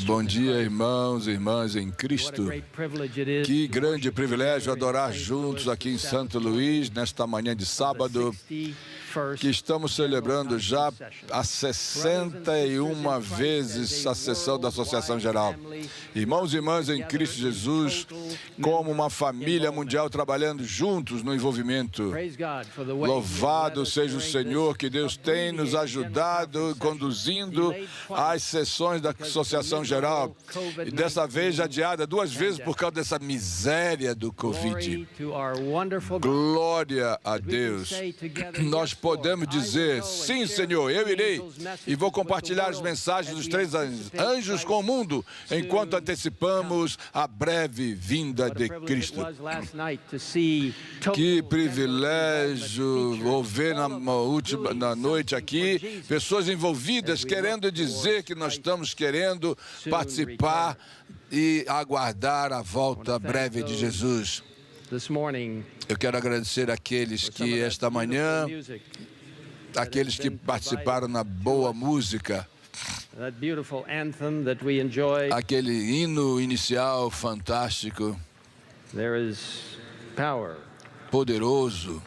Bom dia, irmãos e irmãs em Cristo. Que grande privilégio adorar juntos aqui em Santo Luís, nesta manhã de sábado, que estamos celebrando já há 61 vezes a sessão da Associação Geral. Irmãos e irmãs em Cristo Jesus, como uma família mundial trabalhando juntos no envolvimento. Louvado seja o Senhor, que Deus tem nos ajudado, conduzindo as sessões da Associação Geral. E dessa vez adiada 2 vezes por causa dessa miséria do Covid. Glória a Deus. Nós podemos dizer, sim, Senhor, eu irei e vou compartilhar as mensagens dos 3 anjos com o mundo, enquanto antecipamos a breve vinda de Cristo. Que privilégio ouvir na noite aqui pessoas envolvidas querendo dizer que nós estamos querendo participar e aguardar a volta breve de Jesus. Eu quero agradecer àqueles que esta manhã, aqueles que participaram na boa música, aquele hino inicial fantástico, poderoso,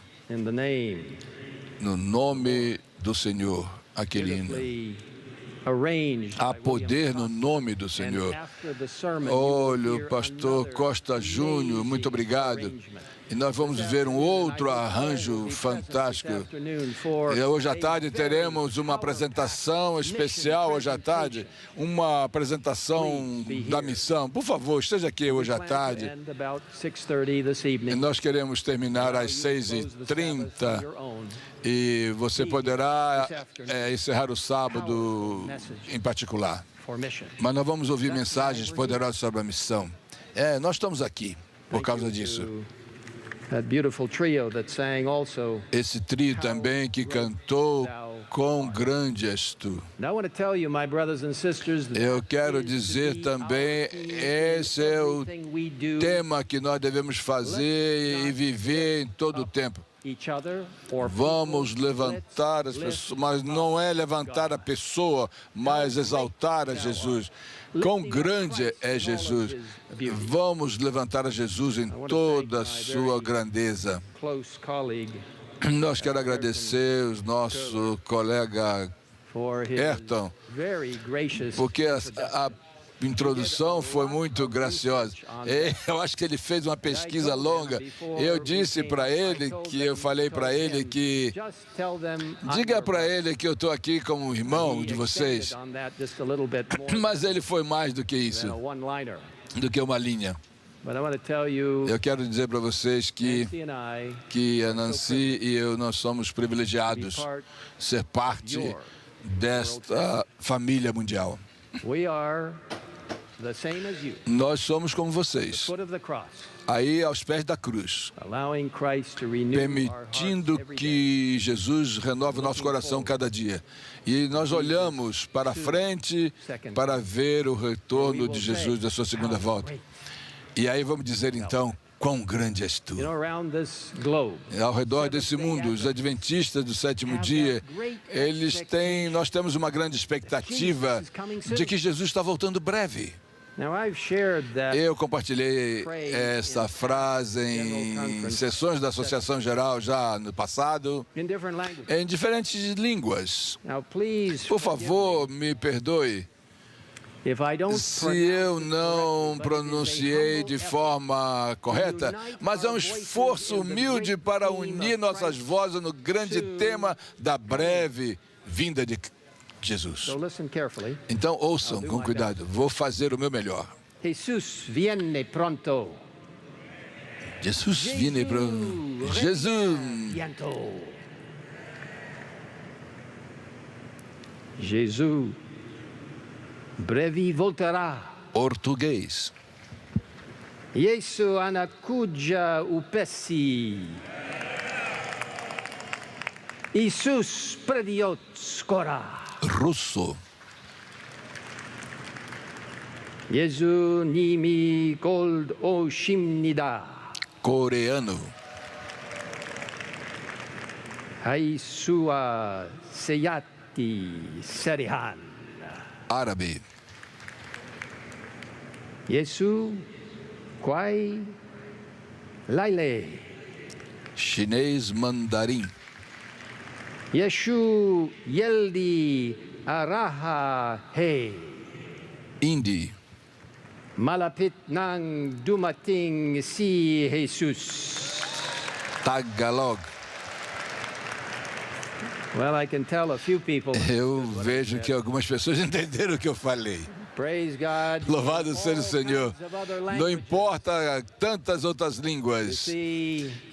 no nome do Senhor, aquele hino. Há poder no nome do Senhor. Olha, o pastor Costa Júnior, muito obrigado. E nós vamos ver um outro arranjo fantástico. E hoje à tarde teremos uma apresentação especial, hoje à tarde, uma apresentação da missão. Por favor, esteja aqui hoje à tarde. E nós queremos terminar às 6h30. E você poderá encerrar o sábado em particular. Mas nós vamos ouvir mensagens poderosas sobre a missão. Nós estamos aqui por causa disso. Esse trio também que cantou Quão Grande És Tu. Eu quero dizer também, esse é o tema que nós devemos fazer e viver em todo o tempo. Vamos levantar as pessoas, mas não é levantar a pessoa, mas exaltar a Jesus. Quão grande é Jesus. Vamos levantar a Jesus em toda a sua grandeza. Nós quero agradecer o nosso colega Ayrton, porque a introdução foi muito graciosa. Eu acho que ele fez uma pesquisa longa. Eu disse para ele eu falei para ele que diga para ele que eu estou aqui como irmão de vocês. Mas ele foi mais do que isso, do que uma linha. Eu quero dizer para vocês que a Nancy e eu, nós somos privilegiados ser parte desta família mundial. Nós somos como vocês, aí aos pés da cruz, permitindo que Jesus renove o nosso coração cada dia. E nós olhamos para frente para ver o retorno de Jesus da sua segunda volta. E aí vamos dizer então, quão grande és Tu. Ao redor desse mundo, os adventistas do 7º dia, nós temos uma grande expectativa de que Jesus está voltando breve. Eu compartilhei essa frase em sessões da Associação Geral já no passado, em diferentes línguas. Por favor, me perdoe se eu não pronunciei de forma correta, mas é um esforço humilde para unir nossas vozes no grande tema da breve vinda de Jesus. Então ouçam com cuidado, vou fazer o meu melhor. Jesus viene pronto. Jesus viene pronto. Jesus. Jesus breve voltará. Português. Yesu anakuja upesi. Jesus prediot skora. Russo. Yesu nimi gold oshimnida. Coreano. Haisua seyati serihan. Árabe. Yesu Kwai Laile. Chinês mandarim. Yeshu Yeldi Araha He. Hindi. Malapit nang dumating si Jesus. Tagalog. Well, I can tell a few people. Eu vejo que algumas pessoas entenderam o que eu falei. Praise God. Louvado seja o Senhor. Não importa tantas outras línguas.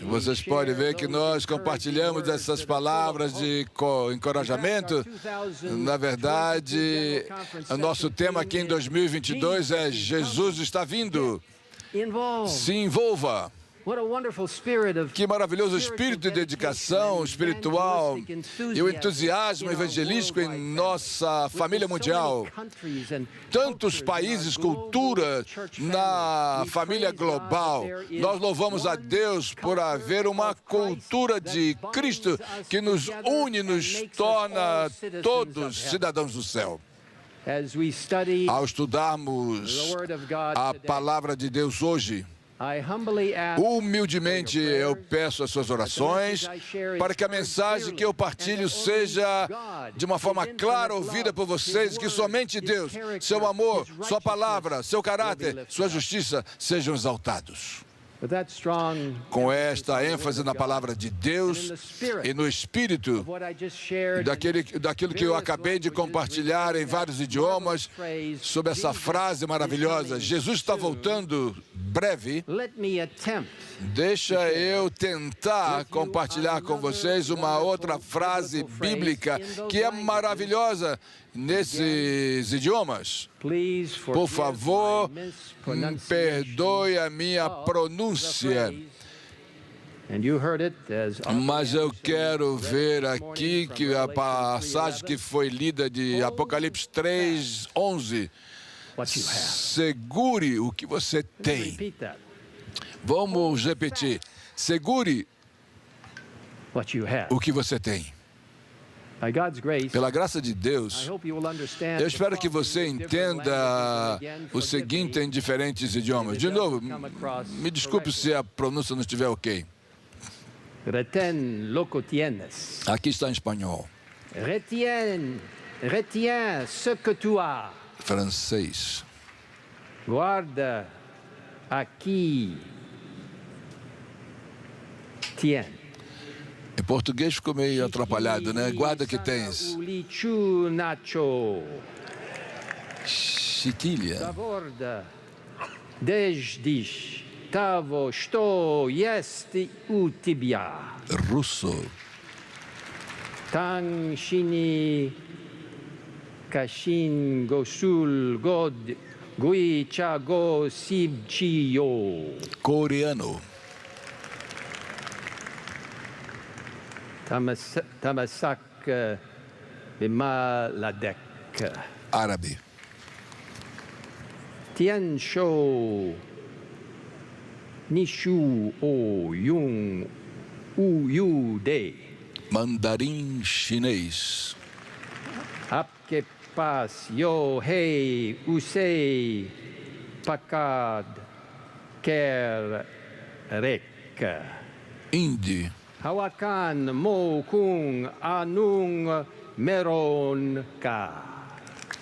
Vocês podem ver que nós compartilhamos essas palavras de encorajamento. Na verdade, o nosso tema aqui em 2022 é Jesus está vindo. Se envolva. Que maravilhoso espírito de dedicação espiritual e o entusiasmo evangelístico em nossa família mundial. Tantos países, culturas na família global. Nós louvamos a Deus por haver uma cultura de Cristo que nos une, nos torna todos cidadãos do céu. Ao estudarmos a palavra de Deus hoje, humildemente eu peço as suas orações para que a mensagem que eu partilho seja de uma forma clara ouvida por vocês, que somente Deus, seu amor, sua palavra, seu caráter, sua justiça sejam exaltados. Com esta ênfase na palavra de Deus e no Espírito, daquilo que eu acabei de compartilhar em vários idiomas, sobre essa frase maravilhosa, Jesus está voltando breve. Deixa eu tentar compartilhar com vocês uma outra frase bíblica que é maravilhosa nesses idiomas. Por favor, perdoe a minha pronúncia. Mas eu quero ver aqui que a passagem que foi lida de Apocalipse 3:11. Segure o que você tem. Vamos repetir. Segure o que você tem. Pela graça de Deus, eu espero que você entenda o seguinte em diferentes idiomas. De novo, me desculpe se a pronúncia não estiver ok. Aqui está em espanhol. Retiens ce que tu as. Francês. Guarda aqui. Tiens. Em português ficou meio atrapalhado, né? Guarda que tens. Chiquilha. Zaborda. Desdish. Tavo, sto, jest u tibia. Russo. Tang, shini, kashin, gosul, god, gui, cha, go, sib, chi, yo. Coreano. Tamasak, bimaladek. Árabe. Tian shou, nishu, o, yung, u, yu, de. Mandarim chinês. Apke pas, yo, hei, usei, pakad, ker, rek. Hindi. Hawakan, mo, kung, anung, meron, ka.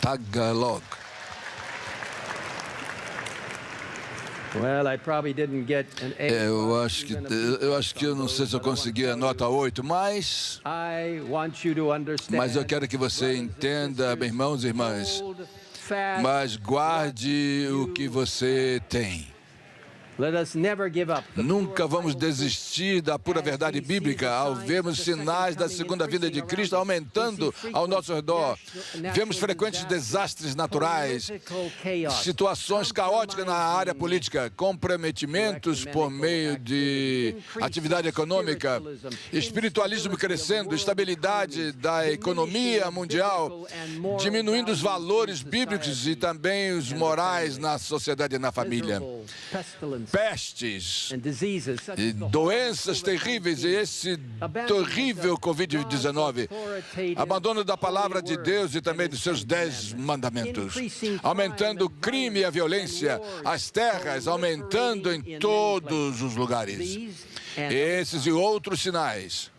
Tagalog. Well, I probably didn't get an A. Eu acho que eu não sei se eu consegui a nota 8, mas eu quero que você entenda, meus irmãos e irmãs, mas guarde o que você tem. Nunca vamos desistir da pura verdade bíblica ao vermos sinais da segunda vinda de Cristo aumentando ao nosso redor. Vemos frequentes desastres naturais, situações caóticas na área política, comprometimentos por meio de atividade econômica, espiritualismo crescendo, estabilidade da economia mundial, diminuindo os valores bíblicos e também os morais na sociedade e na família. pestes e doenças terríveis, e esse terrível Covid-19, abandono da palavra de Deus e também dos seus 10 mandamentos, aumentando o crime e a violência, as terras aumentando em todos os lugares. Esses e outros sinais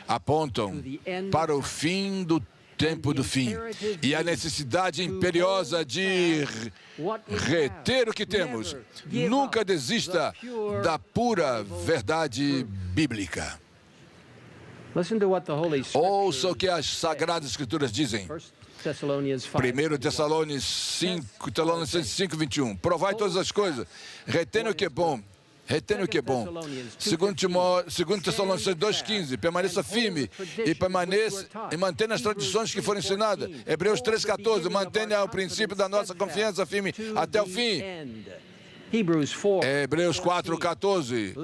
apontam para o fim do tempo do fim e a necessidade imperiosa de reter o que temos. Nunca desista da pura verdade bíblica. Ouça o que as Sagradas Escrituras dizem. 1 Tessalonicenses 5, 21. Provai todas as coisas, retendo o que é bom. Retendo o que é bom. 2 Tessalonicenses 2,15. Permaneça firme e mantenha as tradições que foram ensinadas. Hebreus 3,14. Mantenha o princípio da nossa confiança firme até o fim. Hebreus 4,14.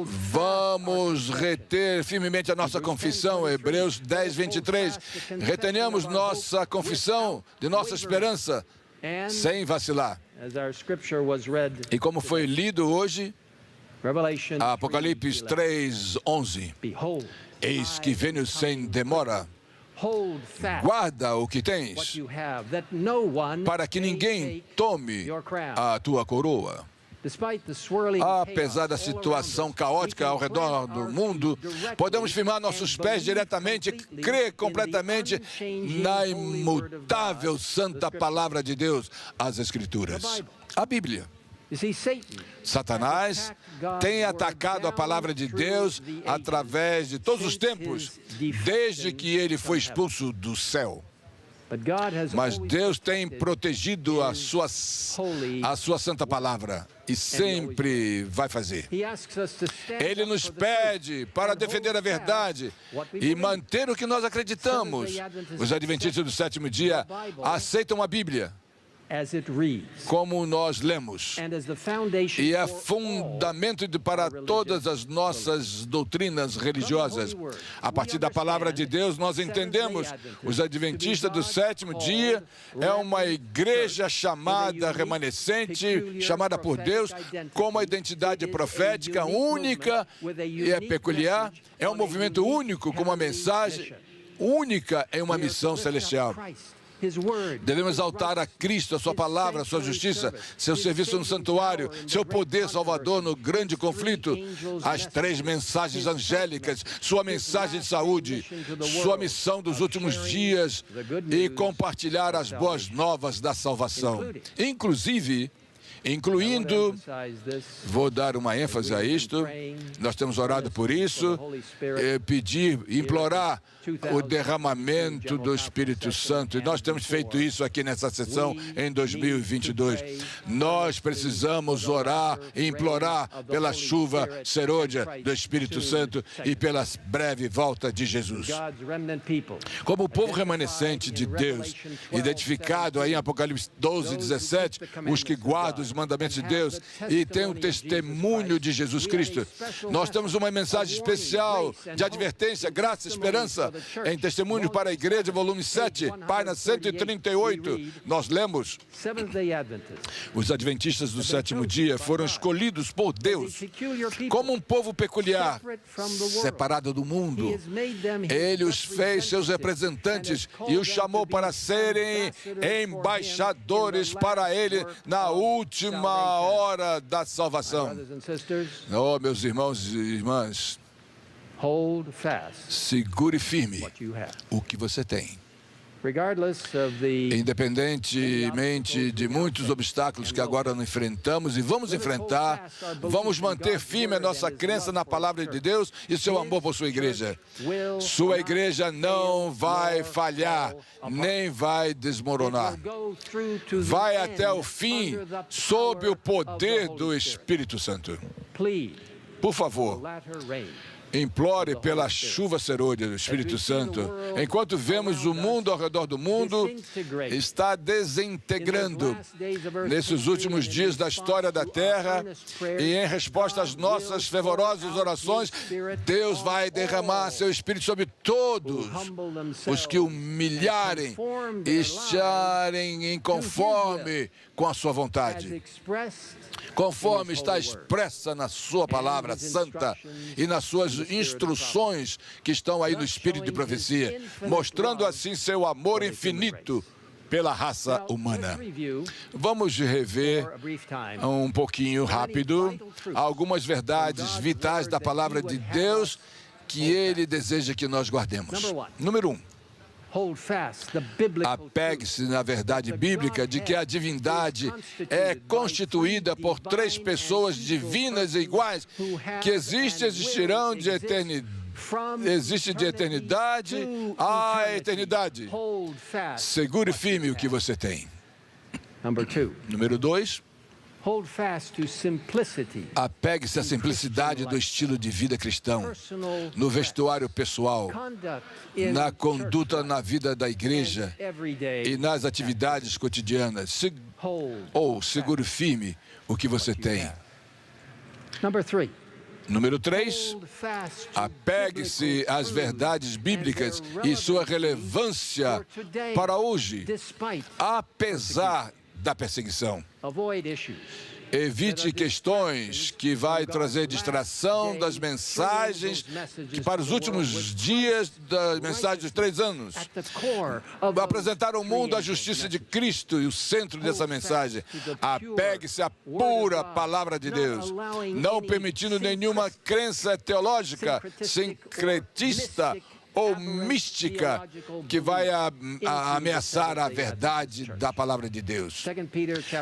Vamos reter firmemente a nossa confissão. Hebreus 10,23. Retenhamos nossa confissão de nossa esperança sem vacilar. E como foi lido hoje, Apocalipse 3:11. Eis que venho sem demora. Guarda o que tens, para que ninguém tome a tua coroa. Apesar da situação caótica ao redor do mundo, podemos firmar nossos pés diretamente e crer completamente na imutável santa palavra de Deus, as Escrituras, a Bíblia. Satanás tem atacado a palavra de Deus através de todos os tempos, desde que ele foi expulso do céu. Mas Deus tem protegido a sua santa palavra e sempre vai fazer. Ele nos pede para defender a verdade e manter o que nós acreditamos. Os adventistas do sétimo dia aceitam a Bíblia como nós lemos, e é fundamento para todas as nossas doutrinas religiosas. A partir da palavra de Deus, nós entendemos, os adventistas do sétimo dia é uma igreja chamada remanescente, chamada por Deus, com uma identidade profética única e é peculiar, é um movimento único, com uma mensagem única em uma missão celestial. Devemos exaltar a Cristo, a sua palavra, a sua justiça, seu serviço no santuário, seu poder salvador no grande conflito, as 3 mensagens angélicas, sua mensagem de saúde, sua missão dos últimos dias e compartilhar as boas novas da salvação. Incluindo, vou dar uma ênfase a isto, nós temos orado por isso, implorar o derramamento do Espírito Santo, e nós temos feito isso aqui nessa sessão em 2022. Nós precisamos orar e implorar pela chuva serôdia do Espírito Santo e pela breve volta de Jesus. Como o povo remanescente de Deus, identificado aí em Apocalipse 12:17, os que guardam os mandamentos de Deus e têm o testemunho de Jesus Cristo. Nós temos uma mensagem especial de advertência, graça, esperança, em Testemunho para a Igreja, volume 7, página 138, nós lemos: os adventistas do sétimo dia foram escolhidos por Deus como um povo peculiar, separado do mundo. Ele os fez seus representantes e os chamou para serem embaixadores para Ele na última hora da salvação. Oh, meus irmãos e irmãs, segure firme o que você tem. Independentemente de muitos obstáculos que agora não enfrentamos e vamos enfrentar, vamos manter firme a nossa crença na palavra de Deus e seu amor por sua igreja. Sua igreja não vai falhar, nem vai desmoronar. Vai até o fim sob o poder do Espírito Santo. Por favor, Implore pela chuva serôdia do Espírito Santo. Enquanto vemos o mundo ao redor do mundo está desintegrando nesses últimos dias da história da Terra, e em resposta às nossas fervorosas orações, Deus vai derramar seu Espírito sobre todos os que humilharem e estarem em conforme com a sua vontade, conforme está expressa na sua palavra santa e nas suas instruções que estão aí no Espírito de profecia, mostrando assim seu amor infinito pela raça humana. Vamos rever um pouquinho rápido algumas verdades vitais da palavra de Deus que Ele deseja que nós guardemos. Número 1. Apegue-se na verdade bíblica de que a divindade é constituída por três pessoas divinas e iguais que existirão de eternidade. Existe de eternidade a eternidade. Segure firme o que você tem. Número 2. Apegue-se à simplicidade do estilo de vida cristão, no vestuário pessoal, na conduta na vida da igreja e nas atividades cotidianas. Segure firme o que você tem. Número 3, apegue-se às verdades bíblicas e sua relevância para hoje, apesar da perseguição. Evite questões que vai trazer distração das mensagens que para os últimos dias das mensagens dos 3 anos. Apresentar ao mundo a justiça de Cristo e o centro dessa mensagem. Apegue-se à pura palavra de Deus, não permitindo nenhuma crença teológica, sincretista ou mística que vai ameaçar a verdade da palavra de Deus.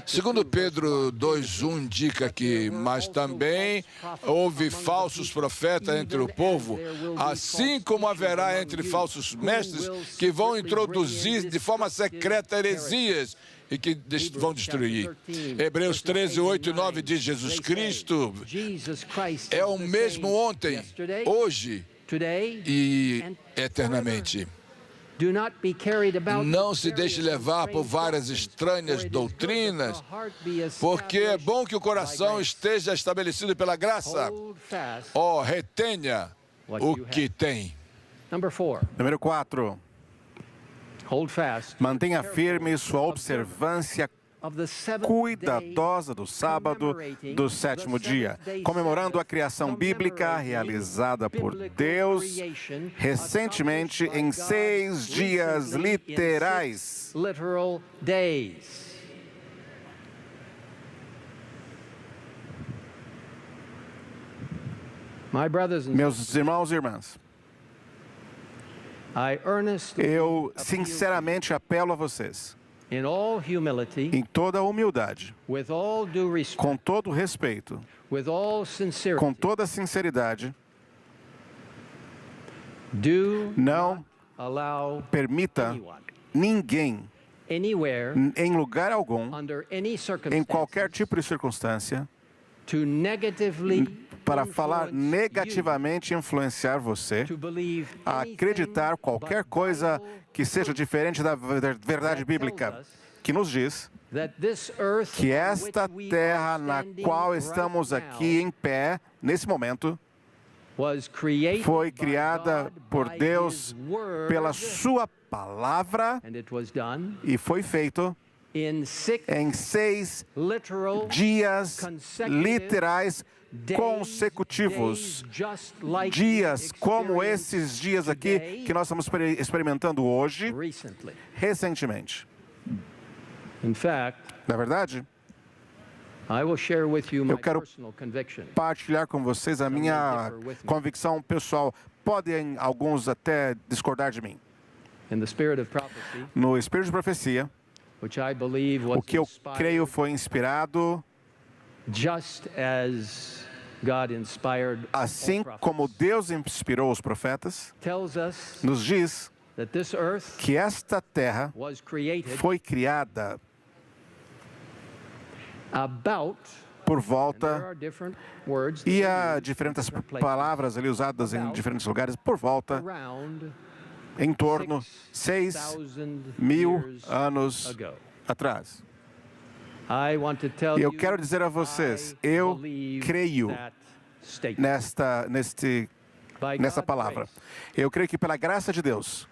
Segundo Pedro 2:1 indica que, mas também houve falsos profetas entre o povo, assim como haverá entre falsos mestres que vão introduzir de forma secreta heresias e que vão destruir. Hebreus 13:8 e 9 diz: Jesus Cristo é o mesmo ontem, hoje e eternamente. Não se deixe levar por várias estranhas doutrinas, porque é bom que o coração esteja estabelecido pela graça. Retenha o que tem. Número 4. Mantenha firme sua observância cuidadosa do sábado do 7º dia, comemorando a criação bíblica realizada por Deus recentemente em 6 dias literais. Meus irmãos e irmãs, eu sinceramente apelo a vocês, em toda a humildade, com todo respeito, com toda a sinceridade, não permita ninguém, em lugar algum, em qualquer tipo de circunstância, para falar negativamente e influenciar você a acreditar qualquer coisa que seja diferente da verdade bíblica, que nos diz que esta terra na qual estamos aqui em pé, nesse momento, foi criada por Deus pela sua palavra e foi feito em 6 dias literais consecutivos, dias como esses dias aqui que nós estamos experimentando hoje, recentemente. Na verdade, eu quero partilhar com vocês a minha convicção pessoal. Podem alguns até discordar de mim. No espírito de profecia, o que eu creio foi inspirado, assim como Deus inspirou os profetas, nos diz que esta terra foi criada por volta, e há diferentes palavras ali usadas em diferentes lugares, por volta, em torno 6.000 anos atrás. E eu quero dizer a vocês, eu creio nessa palavra. Eu creio que pela graça de Deus,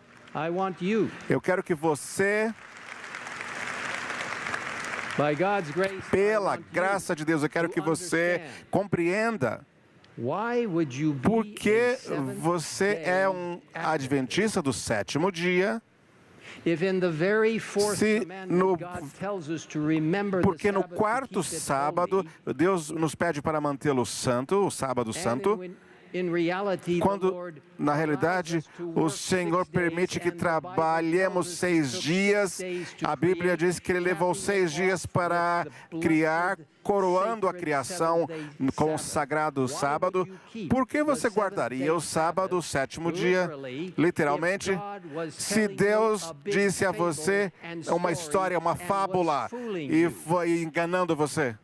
eu quero que você, pela graça de Deus, eu quero que você compreenda por que você é um adventista do sétimo dia. Porque no quarto sábado, Deus nos pede para mantê-lo santo, o sábado santo, quando, na realidade, o Senhor permite que trabalhemos 6 dias. A Bíblia diz que Ele levou 6 dias para criar, coroando a criação com o sagrado sábado. Por que você guardaria o sábado, o sétimo dia? Literalmente, se Deus disse a você uma história, uma fábula, e foi enganando você.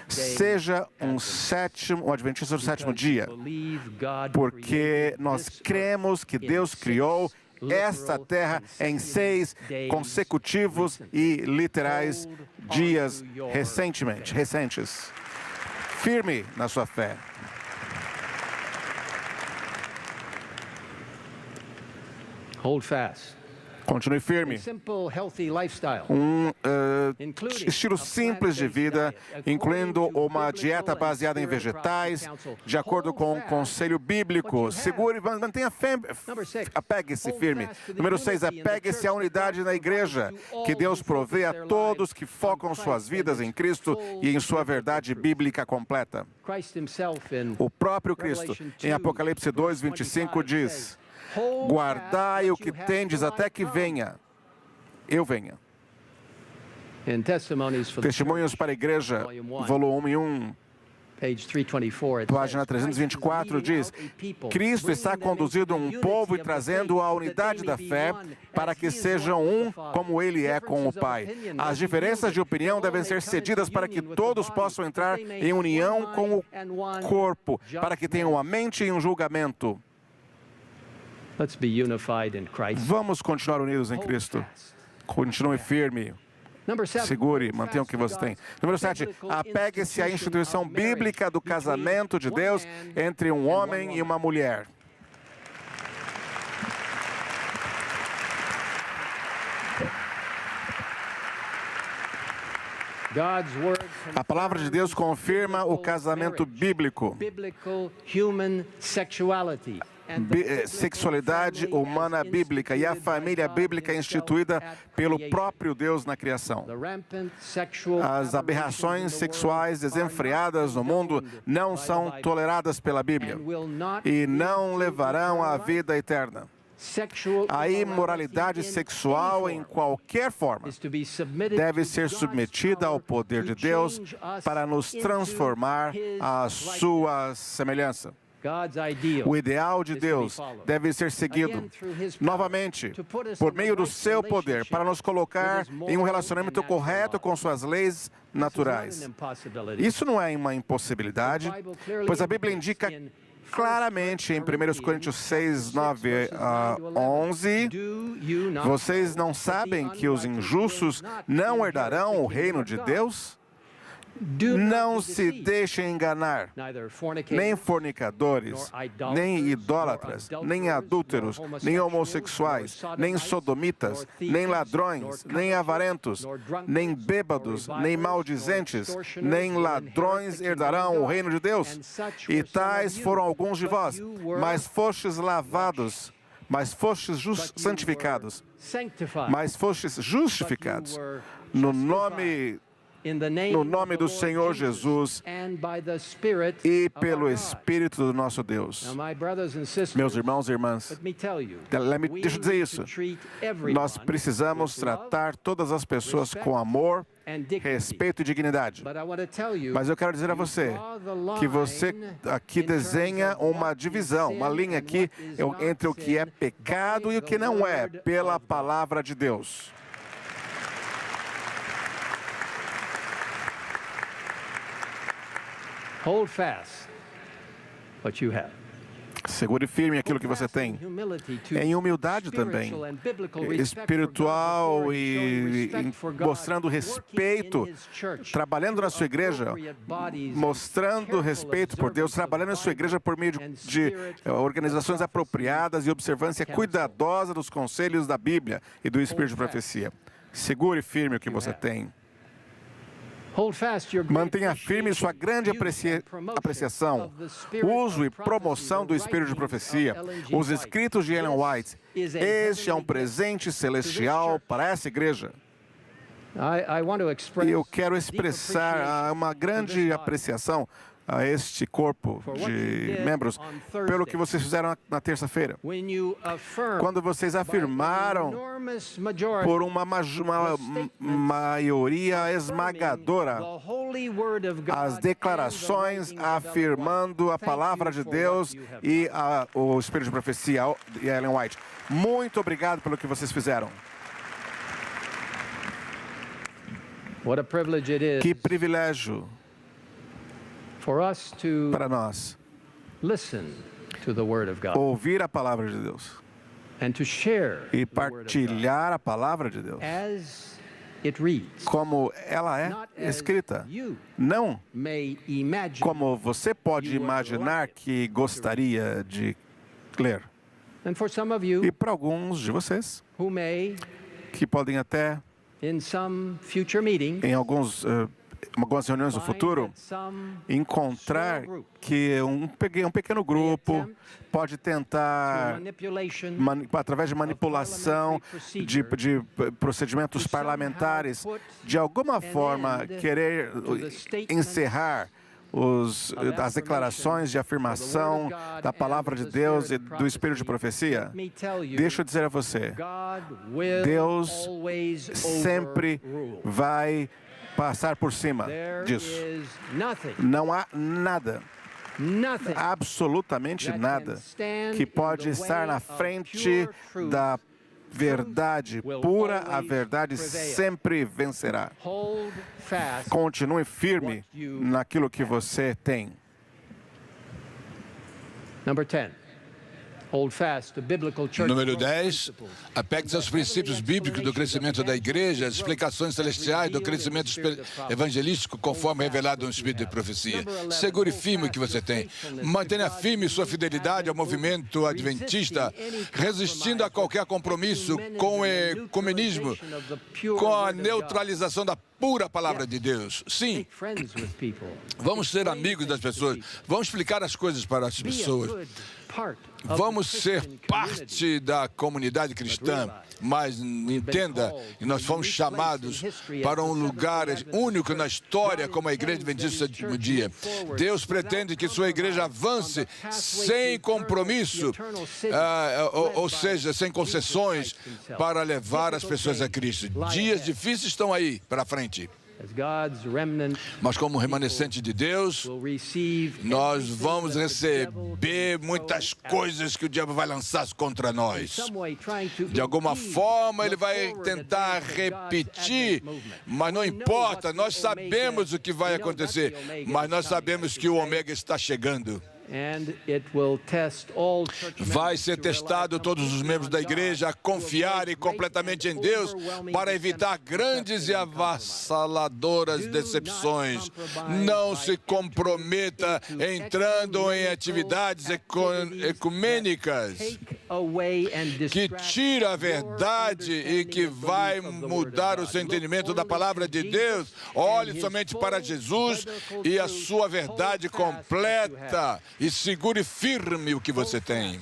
Seja um adventista do sétimo dia, porque nós cremos que Deus criou esta terra em 6 consecutivos e literais dias recentes. Firme na sua fé. Hold fast. Continue firme. Estilo simples de vida, incluindo uma dieta baseada em vegetais, de acordo com o conselho bíblico. Segure, mantenha fé, apegue-se firme. Número 6, apegue-se à unidade na igreja, que Deus provê a todos que focam suas vidas em Cristo e em sua verdade bíblica completa. O próprio Cristo, em Apocalipse 2:25, diz: guardai o que tendes até que venha, eu venha. Testemunhos para a Igreja, volume 1, página 324, diz: Cristo está conduzindo um povo e trazendo a unidade da fé para que sejam um como Ele é com o Pai. As diferenças de opinião devem ser cedidas para que todos possam entrar em união com o corpo, para que tenham uma mente e um julgamento. Vamos continuar unidos em Cristo. Continue firme. Segure, mantenha o que você tem. Número 7, apegue-se à instituição bíblica do casamento de Deus entre um homem e uma mulher. A palavra de Deus confirma o casamento bíblico. Sexualidade humana bíblica e a família bíblica instituída pelo próprio Deus na criação. As aberrações sexuais desenfreadas no mundo não são toleradas pela Bíblia e não levarão à vida eterna. A imoralidade sexual, em qualquer forma, deve ser submetida ao poder de Deus para nos transformar à sua semelhança. O ideal de Deus deve ser seguido, novamente, por meio do seu poder, para nos colocar em um relacionamento correto com suas leis naturais. Isso não é uma impossibilidade, pois a Bíblia indica claramente em 1 Coríntios 6, 9 a 11, vocês não sabem que os injustos não herdarão o reino de Deus? Não se deixem enganar, nem fornicadores, nem idólatras, nem adúlteros, nem homossexuais, nem sodomitas, nem ladrões, nem avarentos, nem bêbados, nem maldizentes, nem ladrões herdarão o reino de Deus. E tais foram alguns de vós, mas fostes lavados, mas fostes santificados, mas fostes justificados no nome do Senhor Jesus e pelo Espírito do nosso Deus. Meus irmãos e irmãs, deixa eu dizer isso. Nós precisamos tratar todas as pessoas com amor, respeito e dignidade. Mas eu quero dizer a você que você aqui desenha uma divisão, uma linha aqui entre o que é pecado e o que não é, pela palavra de Deus. Hold fast what you have. Segure firme aquilo que você tem. Em humildade também, espiritual e mostrando respeito, trabalhando na sua igreja, mostrando respeito por Deus, trabalhando na sua igreja por meio de organizações apropriadas e observância cuidadosa dos conselhos da Bíblia e do Espírito de profecia. Segure firme o que você tem. Mantenha firme sua grande apreciação, uso e promoção do Espírito de profecia, os escritos de Ellen White. Este é um presente celestial para essa igreja. E eu quero expressar uma grande apreciação a este corpo de membros pelo que vocês fizeram na terça-feira. Quando vocês afirmaram por uma maioria esmagadora as declarações afirmando a palavra de Deus e o Espírito de profecia e Ellen White. Muito obrigado pelo que vocês fizeram. Que privilégio para nós ouvir a palavra de Deus e partilhar a palavra de Deus como ela é escrita, não como você pode imaginar que gostaria de ler. E para alguns de vocês que podem até em algumas reuniões no futuro, encontrar que um pequeno grupo pode tentar, através de manipulação, de procedimentos parlamentares, de alguma forma querer encerrar as declarações de afirmação da palavra de Deus e do Espírito de profecia. Deixa eu dizer a você, Deus sempre vai passar por cima disso. Não há nada, absolutamente nada, que pode estar na frente da verdade pura. A verdade sempre vencerá. Continue firme naquilo que você tem. Número 10, apegue-se aos princípios bíblicos do crescimento da igreja, as explicações celestiais do crescimento evangelístico conforme revelado no Espírito de profecia. Segure firme o que você tem. Mantenha firme sua fidelidade ao movimento adventista, resistindo a qualquer compromisso com o ecumenismo, com a neutralização da pura palavra de Deus. Sim, vamos ser amigos das pessoas, vamos explicar as coisas para as pessoas. Vamos ser parte da comunidade cristã, mas entenda, nós fomos chamados para um lugar único na história como a Igreja Adventista do Sétimo Dia. Deus pretende que sua igreja avance sem compromisso, ou seja, sem concessões, para levar as pessoas a Cristo. Dias difíceis estão aí para frente. Mas como remanescente de Deus, nós vamos receber muitas coisas que o diabo vai lançar contra nós. De alguma forma, ele vai tentar repetir, mas não importa, nós sabemos o que vai acontecer, mas nós sabemos que o Ômega está chegando. Vai ser testado todos os membros da igreja a confiarem completamente em Deus para evitar grandes e avassaladoras decepções. Não se comprometa entrando em atividades ecumênicas que tira a verdade e que vai mudar o seu entendimento da palavra de Deus. Olhe somente para Jesus e a sua verdade completa. E segure firme o que você tem.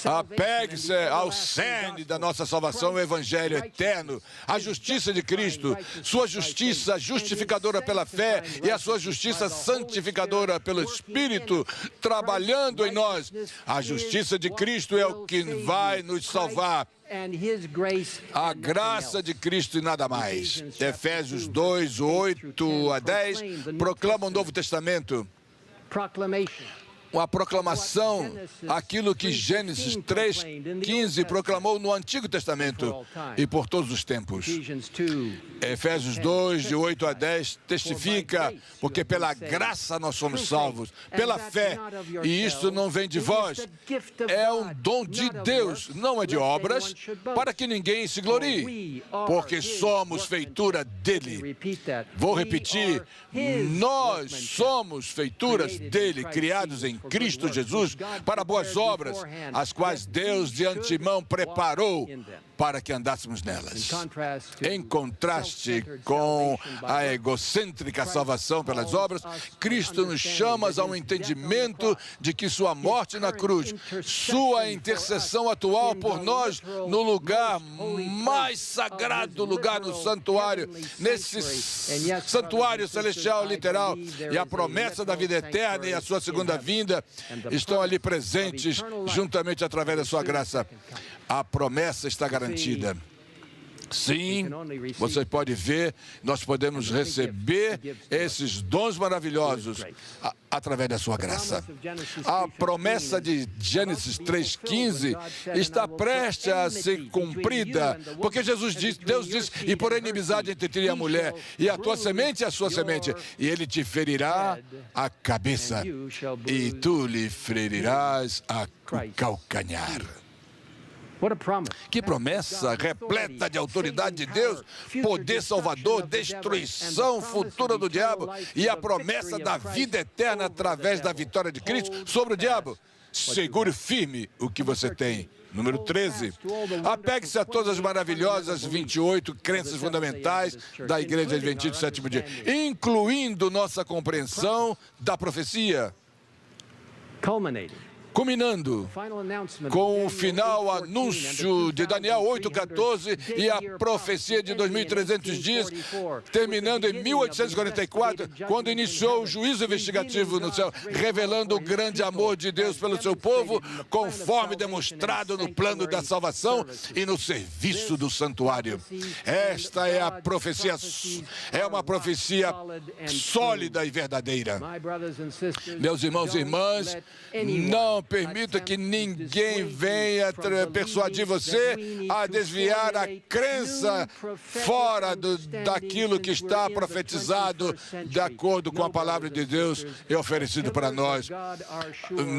Apegue-se ao cerne da nossa salvação, o Evangelho eterno, a justiça de Cristo, sua justiça justificadora pela fé e a sua justiça santificadora pelo Espírito, trabalhando em nós. A justiça de Cristo é o que vai nos salvar. A graça de Cristo e nada mais. Efésios 2, 8 a 10, proclama o Novo Testamento. uma proclamação, aquilo que Gênesis 3:15 proclamou no Antigo Testamento e por todos os tempos. Efésios 2, de 8 a 10, testifica, porque pela graça nós somos salvos, pela fé, e isto não vem de vós, é um dom de Deus, não é de obras, para que ninguém se glorie, porque somos feitura dele. Vou repetir, nós somos feituras dele, criados em Cristo Jesus, para boas obras, as quais Deus de antemão preparou para que andássemos nelas. Em contraste com a egocêntrica salvação pelas obras, Cristo nos chama ao entendimento de que sua morte na cruz, sua intercessão atual por nós no lugar mais sagrado, lugar no santuário, nesse santuário celestial literal, e a promessa da vida eterna e a sua segunda vinda estão ali presentes juntamente através da sua graça. A promessa está garantida. Sim, você pode ver, nós podemos receber esses dons maravilhosos através da sua graça. A promessa de Gênesis 3:15 está prestes a ser cumprida, porque Deus disse, e por inimizade entre ti e a mulher, e a tua semente e a sua semente, e ele te ferirá a cabeça, e tu lhe ferirás o calcanhar. Que promessa repleta de autoridade de Deus, poder salvador, destruição futura do diabo e a promessa da vida eterna através da vitória de Cristo sobre o diabo. Segure firme o que você tem. Número 13. Apegue-se a todas as maravilhosas 28 crenças fundamentais da Igreja Adventista do Sétimo Dia, incluindo nossa compreensão da profecia. Culminando com o final anúncio de Daniel 8:14 e a profecia de 2.300 dias, terminando em 1844, quando iniciou o juízo investigativo no céu, revelando o grande amor de Deus pelo seu povo, conforme demonstrado no plano da salvação e no serviço do santuário. Esta é a profecia, é uma profecia sólida e verdadeira. Meus irmãos e irmãs, não permita que ninguém venha persuadir você a desviar a crença fora daquilo que está profetizado de acordo com a palavra de Deus e oferecido para nós.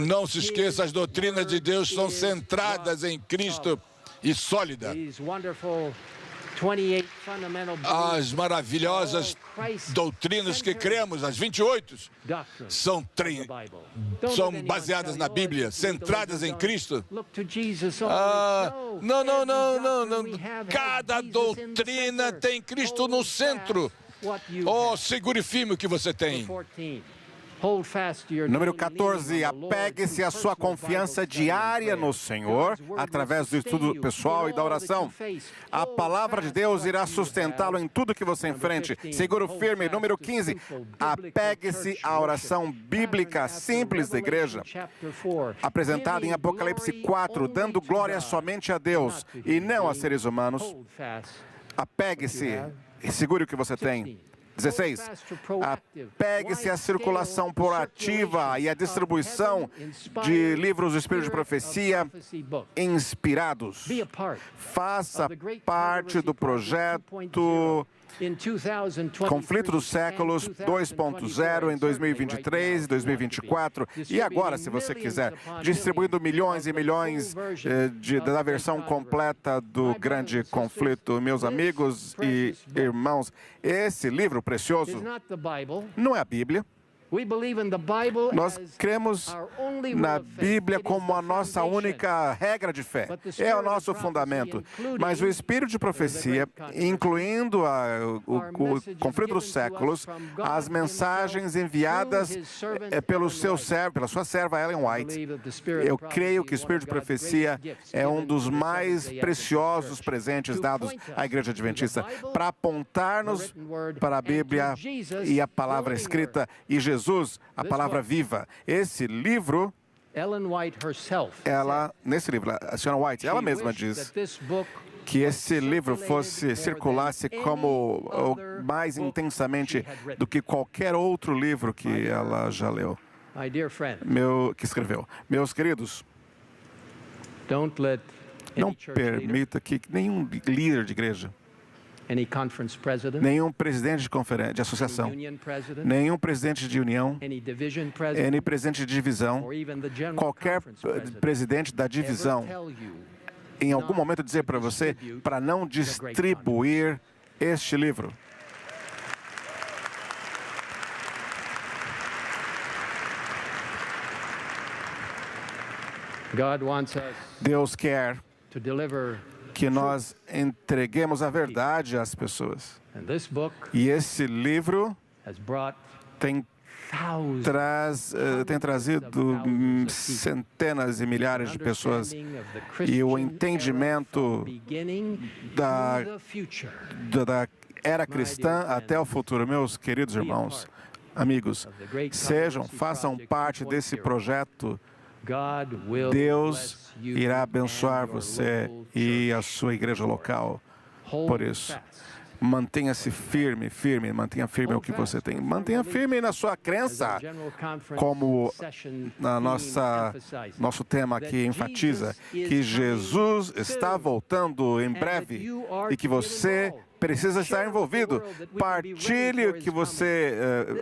Não se esqueça, as doutrinas de Deus são centradas em Cristo e sólidas. As maravilhosas doutrinas que cremos, as 28, são baseadas na Bíblia, centradas em Cristo. Não. Cada doutrina tem Cristo no centro. Oh, segure firme o que você tem. Número 14, apegue-se à sua confiança diária no Senhor, através do estudo pessoal e da oração. A palavra de Deus irá sustentá-lo em tudo que você enfrente. Seguro firme. Número 15, apegue-se à oração bíblica simples da igreja, apresentada em Apocalipse 4, dando glória somente a Deus e não a seres humanos. Apegue-se e segure o que você tem. 16. Apegue-se à circulação proativa e à distribuição de livros do Espírito de Profecia inspirados. Faça parte do projeto Conflito dos Séculos 2.0 em 2023 e 2024. E agora, se você quiser, distribuindo milhões e milhões da versão completa do Grande Conflito. Meus amigos e irmãos, esse livro precioso não é a Bíblia. Nós cremos na Bíblia como a nossa única regra de fé. É o nosso fundamento. Mas o Espírito de Profecia, incluindo o Conflito dos Séculos, as mensagens enviadas pela sua serva Ellen White, eu creio que o Espírito de Profecia é um dos mais preciosos presentes dados à Igreja Adventista para apontar-nos para a Bíblia e a palavra escrita e Jesus, a palavra viva. Esse livro, nesse livro, a senhora White, ela mesma diz que esse livro circulasse como mais intensamente do que qualquer outro livro que ela já leu. que escreveu: Meus queridos, não permita que nenhum líder de igreja, nenhum presidente de associação, nenhum presidente de união, nem presidente de divisão, qualquer presidente da divisão, em algum momento dizer para você para não distribuir este livro. Deus quer que nós entreguemos a verdade às pessoas. E esse livro tem trazido centenas e milhares de pessoas e o entendimento da era cristã até o futuro. Meus queridos irmãos, amigos, façam parte desse projeto. Deus irá abençoar você e a sua igreja local. Por isso, mantenha-se firme, mantenha firme o que você tem. Mantenha firme na sua crença, como nosso tema aqui enfatiza, que Jesus está voltando em breve e que você precisa estar envolvido. Partilhe o que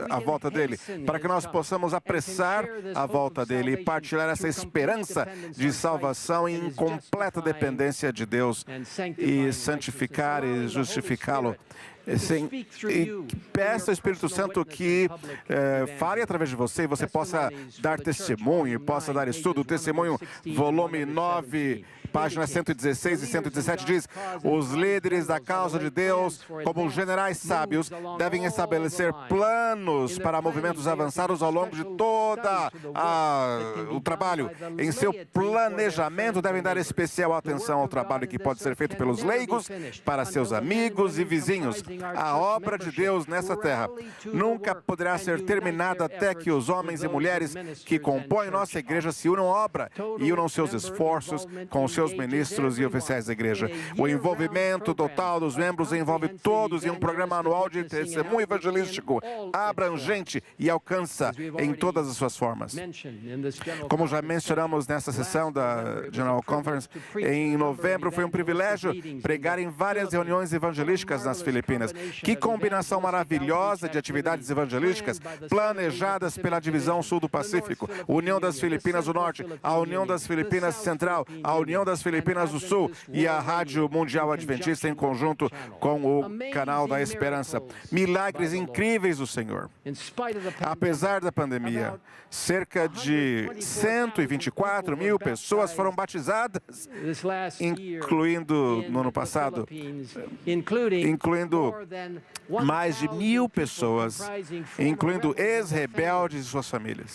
a volta dele, para que nós possamos apressar a volta dele e partilhar essa esperança de salvação em completa dependência de Deus e santificar e justificá-lo. E peça ao Espírito Santo que fale através de você e você possa dar testemunho, possa dar estudo. O testemunho, volume 9, páginas 116 e 117 diz: os líderes da causa de Deus, como generais sábios, devem estabelecer planos para movimentos avançados ao longo de toda o trabalho. Em seu planejamento, devem dar especial atenção ao trabalho que pode ser feito pelos leigos, para seus amigos e vizinhos. A obra de Deus nessa terra nunca poderá ser terminada até que os homens e mulheres que compõem nossa igreja se unam à obra e unam seus esforços com os seus ministros e oficiais da igreja. O envolvimento total dos membros envolve todos em um programa anual de testemunho evangelístico abrangente e alcança em todas as suas formas. Como já mencionamos nessa sessão da General Conference, em novembro foi um privilégio pregar em várias reuniões evangelísticas nas Filipinas. Que combinação maravilhosa de atividades evangelísticas planejadas pela Divisão Sul do Pacífico, União das Filipinas do Norte, a União das Filipinas Central, a União das Filipinas do Sul e a Rádio Mundial Adventista em conjunto com o Canal da Esperança. Milagres incríveis do Senhor. Apesar da pandemia, cerca de 124 mil pessoas foram batizadas, incluindo no ano passado, incluindo mais de 1.000 pessoas, incluindo ex-rebeldes e suas famílias.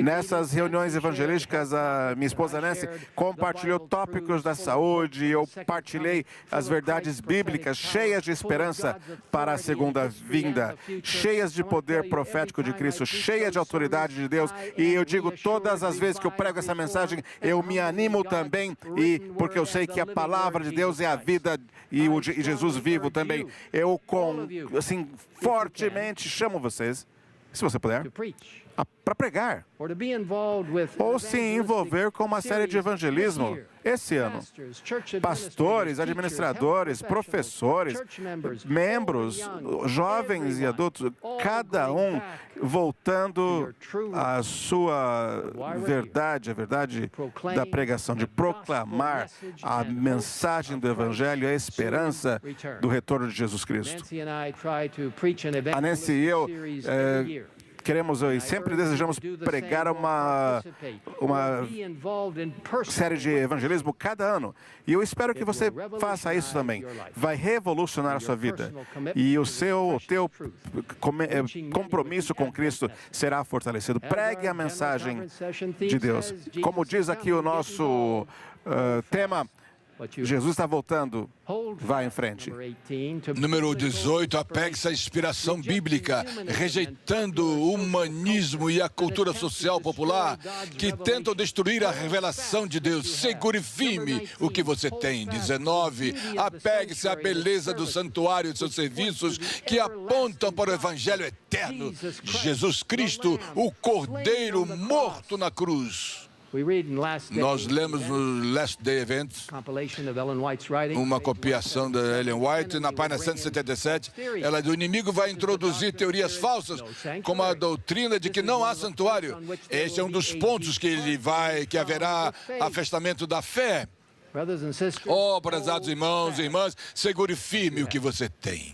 Nessas reuniões evangelísticas, a minha esposa Nancy compartilhou tópicos da saúde, eu partilhei as verdades bíblicas cheias de esperança para a segunda vinda, cheias de poder profético de Cristo, cheias de autoridade de Deus. E eu digo, todas as vezes que eu prego essa mensagem, eu me animo também, porque eu sei que a palavra de Deus é a vida e Jesus vivo também. Eu, fortemente chamo vocês, se você puder, para pregar, ou se envolver com uma série de evangelismo esse ano. Pastores, administradores, professores, membros, jovens e adultos, cada um voltando à sua verdade, a verdade da pregação, de proclamar a mensagem do Evangelho, a esperança do retorno de Jesus Cristo. A Nancy e eu queremos e sempre desejamos pregar uma série de evangelismo cada ano. E eu espero que você faça isso também. Vai revolucionar a sua vida. E o teu compromisso com Cristo será fortalecido. Pregue a mensagem de Deus. Como diz aqui o nosso tema, Jesus está voltando. Vá em frente. Número 18, apegue-se à inspiração bíblica, rejeitando o humanismo e a cultura social popular que tentam destruir a revelação de Deus. Segure firme o que você tem. 19, apegue-se à beleza do santuário e de seus serviços que apontam para o evangelho eterno. Jesus Cristo, o Cordeiro morto na cruz. Nós lemos no Last Day Event uma copiação da Ellen White, na página 177. Ela diz: o inimigo vai introduzir teorias falsas, como a doutrina de que não há santuário. Este é um dos pontos que haverá afastamento da fé. Oh, prezados irmãos e irmãs, segure firme o que você tem.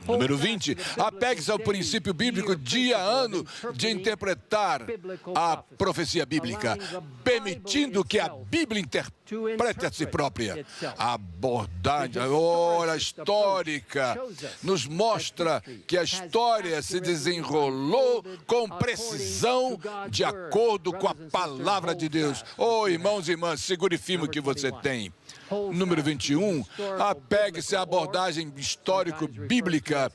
Número 20, apegue-se ao princípio bíblico dia a ano de interpretar a profecia bíblica, permitindo que a Bíblia interprete a si própria. A abordagem, a histórica, nos mostra que a história se desenrolou com precisão de acordo com a palavra de Deus. Oh, irmãos e irmãs, segure firme o que você tem. Número 21, apegue-se à abordagem histórico-bíblica.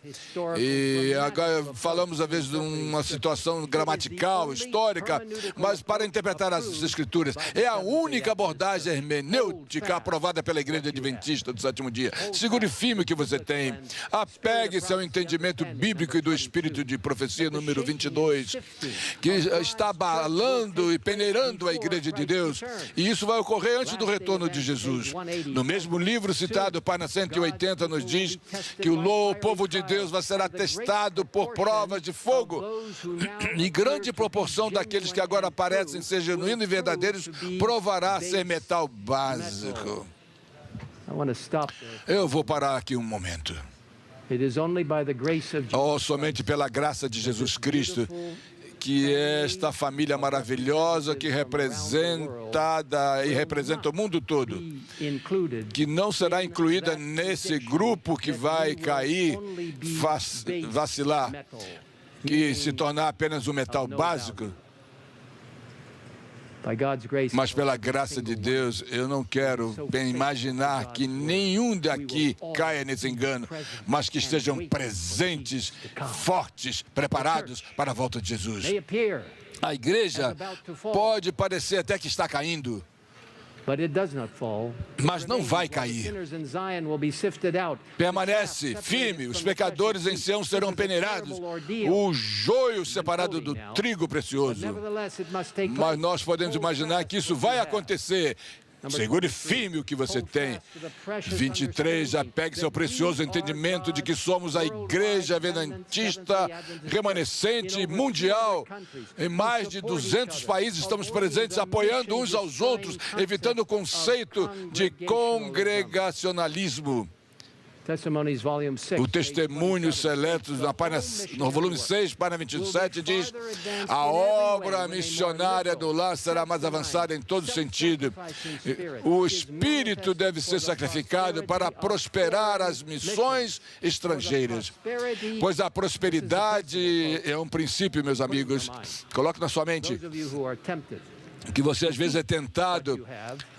E agora falamos, às vezes, de uma situação gramatical, histórica, mas para interpretar as Escrituras. É a única abordagem hermenêutica aprovada pela Igreja Adventista do Sétimo Dia. Segure firme o que você tem. Apegue-se ao entendimento bíblico e do espírito de profecia, número 22, que está abalando e peneirando a Igreja de Deus. E isso vai ocorrer antes do retorno de Jesus. No mesmo livro citado, página 180, nos diz que o povo de Deus vai ser atestado por provas de fogo. E grande proporção daqueles que agora parecem ser genuínos e verdadeiros provará ser metal básico. Eu vou parar aqui um momento. Oh, somente pela graça de Jesus Cristo, que esta família maravilhosa que representada e representa o mundo todo, que não será incluída nesse grupo que vai cair, vacilar, que se tornar apenas um metal básico. Mas pela graça de Deus, eu não quero imaginar que nenhum daqui caia nesse engano, mas que estejam presentes, fortes, preparados para a volta de Jesus. A igreja pode parecer até que está caindo, mas não vai cair. Permanece firme, os pecadores em Sião serão peneirados, o joio separado do trigo precioso. Mas nós podemos imaginar que isso vai acontecer. Segure firme o que você tem. 23, apegue-se ao precioso entendimento de que somos a igreja adventista remanescente mundial. Em mais de 200 países estamos presentes, apoiando uns aos outros, evitando o conceito de congregacionalismo. O testemunho seleto no volume 6, página 27, diz: a obra missionária do lar será mais avançada em todo sentido. O Espírito deve ser sacrificado para prosperar as missões estrangeiras. Pois a prosperidade é um princípio, meus amigos. Coloque na sua mente que você às vezes é tentado,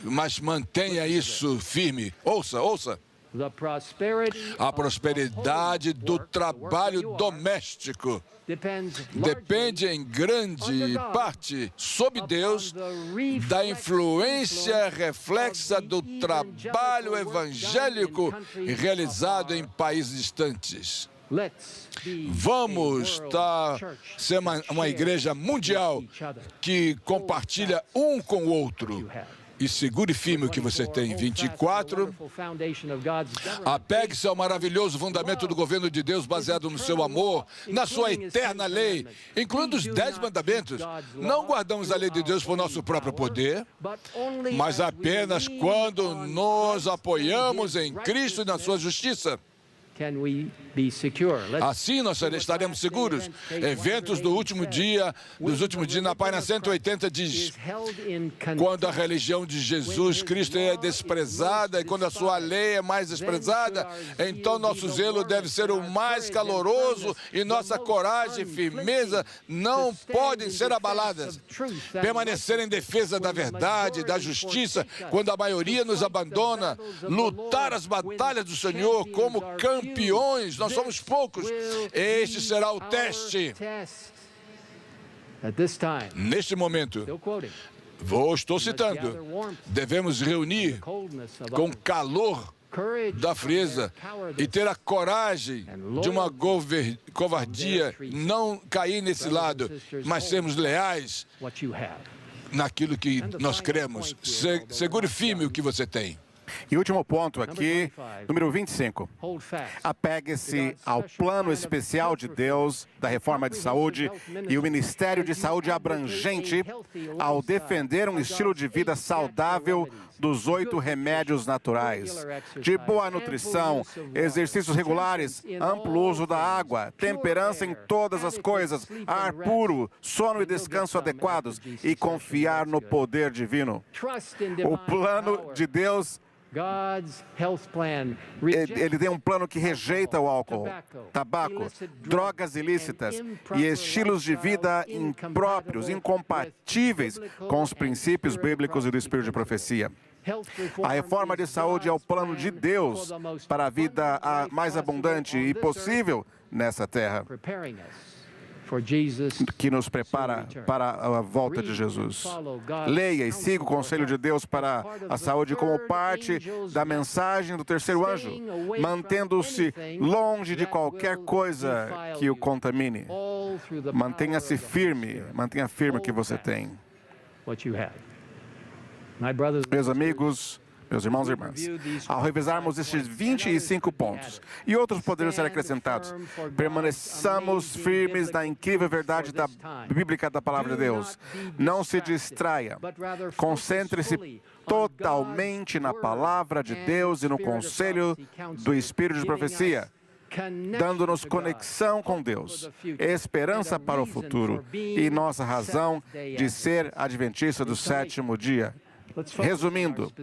mas mantenha isso firme. Ouça. A prosperidade do trabalho doméstico depende em grande parte, sob Deus, da influência reflexa do trabalho evangélico realizado em países distantes. Vamos ser uma igreja mundial que compartilha um com o outro. E segure firme o que você tem. 24, apegue-se ao maravilhoso fundamento do governo de Deus baseado no seu amor, na sua eterna lei, incluindo os 10 mandamentos. Não guardamos a lei de Deus por nosso próprio poder, mas apenas quando nos apoiamos em Cristo e na sua justiça. Assim nós estaremos seguros. Eventos dos últimos dias na página 180 diz: quando a religião de Jesus Cristo é desprezada e quando a sua lei é mais desprezada, então nosso zelo deve ser o mais caloroso e nossa coragem e firmeza não podem ser abaladas. Permanecer em defesa da verdade, da justiça, quando a maioria nos abandona, lutar as batalhas do Senhor como campeões, nós somos poucos. Este será o teste. Neste momento, estou citando, devemos reunir com calor da frieza e ter a coragem de uma covardia, não cair nesse lado, mas sermos leais naquilo que nós cremos. Segure firme o que você tem. E último ponto aqui, número 25. Apegue-se ao plano especial de Deus da reforma de saúde e o Ministério de Saúde abrangente ao defender um estilo de vida saudável dos 8 remédios naturais, de boa nutrição, exercícios regulares, amplo uso da água, temperança em todas as coisas, ar puro, sono e descanso adequados e confiar no poder divino. O plano de Deus, ele tem um plano que rejeita o álcool, tabaco, drogas ilícitas e estilos de vida impróprios, incompatíveis com os princípios bíblicos e do Espírito de profecia. A reforma de saúde é o plano de Deus para a vida mais abundante e possível nessa terra, que nos prepara para a volta de Jesus. Leia e siga o conselho de Deus para a saúde como parte da mensagem do terceiro anjo, mantendo-se longe de qualquer coisa que o contamine. Mantenha firme o que você tem. Meus amigos, meus irmãos e irmãs, ao revisarmos estes 25 pontos e outros poderiam ser acrescentados, permaneçamos firmes na incrível verdade bíblica da palavra de Deus. Não se distraia. Concentre-se totalmente na palavra de Deus e no conselho do Espírito de profecia, dando-nos conexão com Deus, esperança para o futuro e nossa razão de ser adventista do sétimo dia. Resumindo,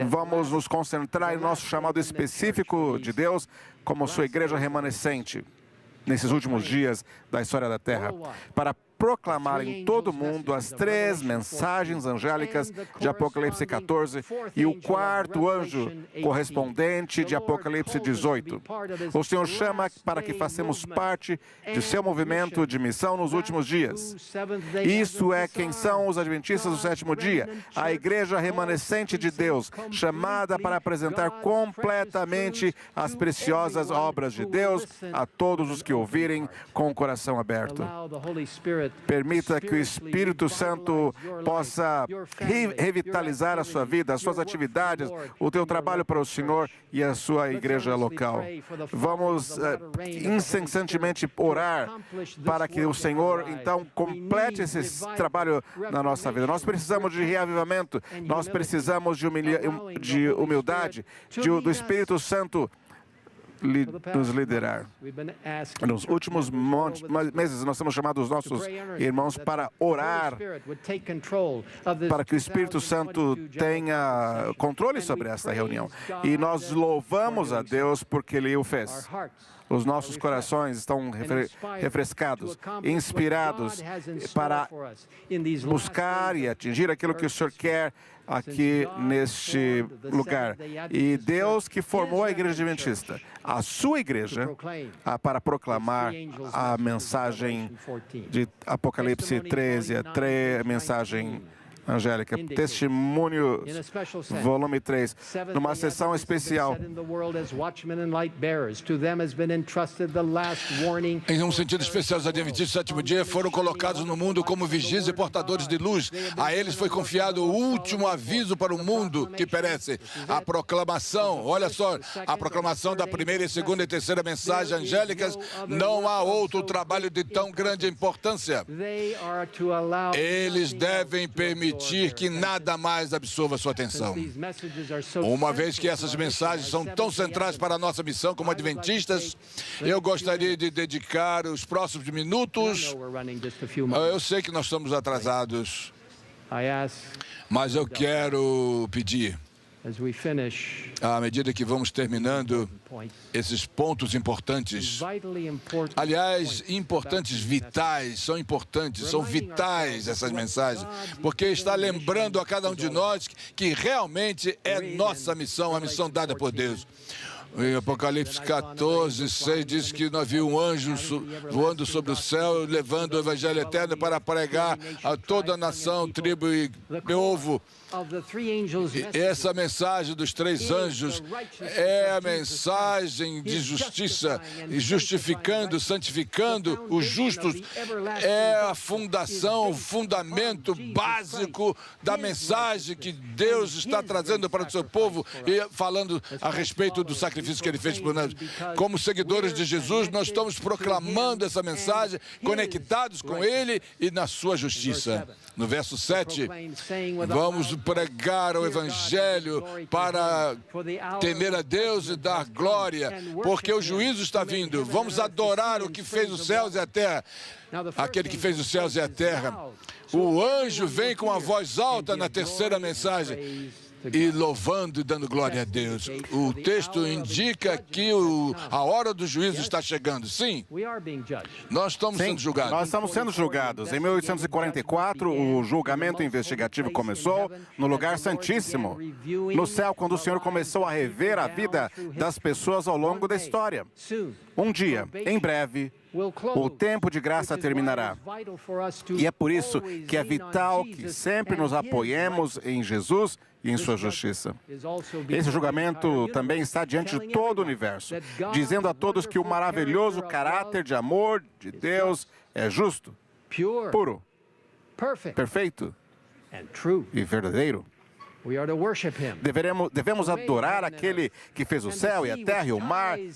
vamos nos concentrar em nosso chamado específico de Deus como sua igreja remanescente nesses últimos dias da história da Terra, para proclamar em todo o mundo as 3 mensagens angélicas de Apocalipse 14 e o 4º anjo correspondente de Apocalipse 18. O Senhor chama para que façamos parte de seu movimento de missão nos últimos dias. Isso é quem são os adventistas do sétimo dia, a igreja remanescente de Deus, chamada para apresentar completamente as preciosas obras de Deus a todos os que ouvirem com o coração aberto. Permita que o Espírito Santo possa revitalizar a sua vida, as suas atividades, o teu trabalho para o Senhor e a sua igreja local. Vamos incessantemente orar para que o Senhor, então, complete esse trabalho na nossa vida. Nós precisamos de reavivamento, nós precisamos de humildade, do Espírito Santo nos liderar. Nos últimos meses, nós temos chamado os nossos irmãos para orar, para que o Espírito Santo tenha controle sobre esta reunião. E nós louvamos a Deus porque Ele o fez. Os nossos corações estão refrescados, inspirados para buscar e atingir aquilo que o Senhor quer aqui neste lugar. E Deus que formou a igreja adventista, a sua igreja, para proclamar a mensagem de Apocalipse 13, a mensagem angélica, Testemunhos, volume 3, numa sessão especial. Em um sentido especial, os adventistas do sétimo dia foram colocados no mundo como vigias e portadores de luz. A eles foi confiado o último aviso para o mundo que perece, a proclamação. Olha só, a proclamação da primeira, segunda e terceira mensagem angélicas. Não há outro trabalho de tão grande importância. Eles devem permitir permitir que nada mais absorva sua atenção. Uma vez que essas mensagens são tão centrais para a nossa missão como adventistas, eu gostaria de dedicar os próximos minutos. Eu sei que nós estamos atrasados, mas eu quero pedir, à medida que vamos terminando esses pontos importantes, aliás, vitais, são vitais essas mensagens, porque está lembrando a cada um de nós que realmente é nossa missão, a missão dada por Deus. Em Apocalipse 14, 6 diz que nós vimos um anjo voando sobre o céu, levando o evangelho eterno para pregar a toda a nação, tribo e povo. Essa mensagem dos 3 anjos é a mensagem de justiça, justificando, santificando os justos. É a fundação, o fundamento básico da mensagem que Deus está trazendo para o seu povo e falando a respeito do sacrifício que Ele fez por nós. Como seguidores de Jesus, nós estamos proclamando essa mensagem, conectados com Ele e na sua justiça. No verso 7, vamos pregar o Evangelho para temer a Deus e dar glória, porque o juízo está vindo. Vamos adorar o que fez os céus e a terra, aquele que fez os céus e a terra. O anjo vem com a voz alta na terceira mensagem, e louvando e dando glória a Deus. O texto indica que a hora do juízo está chegando. Sim, nós estamos sendo julgados. Nós estamos sendo julgados. Em 1844, o julgamento investigativo começou no lugar santíssimo, no céu, quando o Senhor começou a rever a vida das pessoas ao longo da história. Um dia, em breve, o tempo de graça terminará. E é por isso que é vital que sempre nos apoiemos em Jesus e em sua justiça. Esse julgamento também está diante de todo o universo, dizendo a todos que o maravilhoso caráter de amor de Deus é justo, puro, perfeito e verdadeiro. Devemos adorar aquele que fez o céu e a terra e o mar. E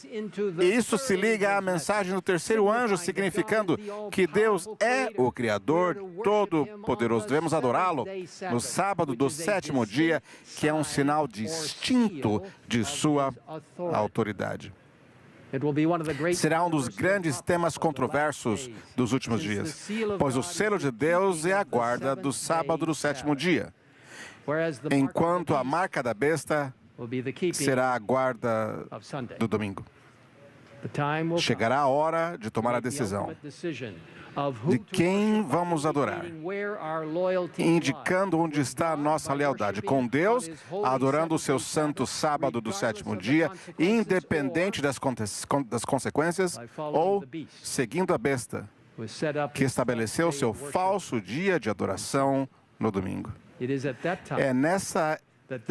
isso se liga à mensagem do terceiro anjo, significando que Deus é o Criador Todo-Poderoso. Devemos adorá-lo no sábado do 7º dia, que é um sinal distinto de sua autoridade. Será um dos grandes temas controversos dos últimos dias, pois o selo de Deus é a guarda do sábado do 7º dia, enquanto a marca da besta será a guarda do domingo. Chegará a hora de tomar a decisão de quem vamos adorar, indicando onde está a nossa lealdade com Deus, adorando o seu santo sábado do 7º dia, independente das consequências, ou seguindo a besta, que estabeleceu seu falso dia de adoração no domingo. É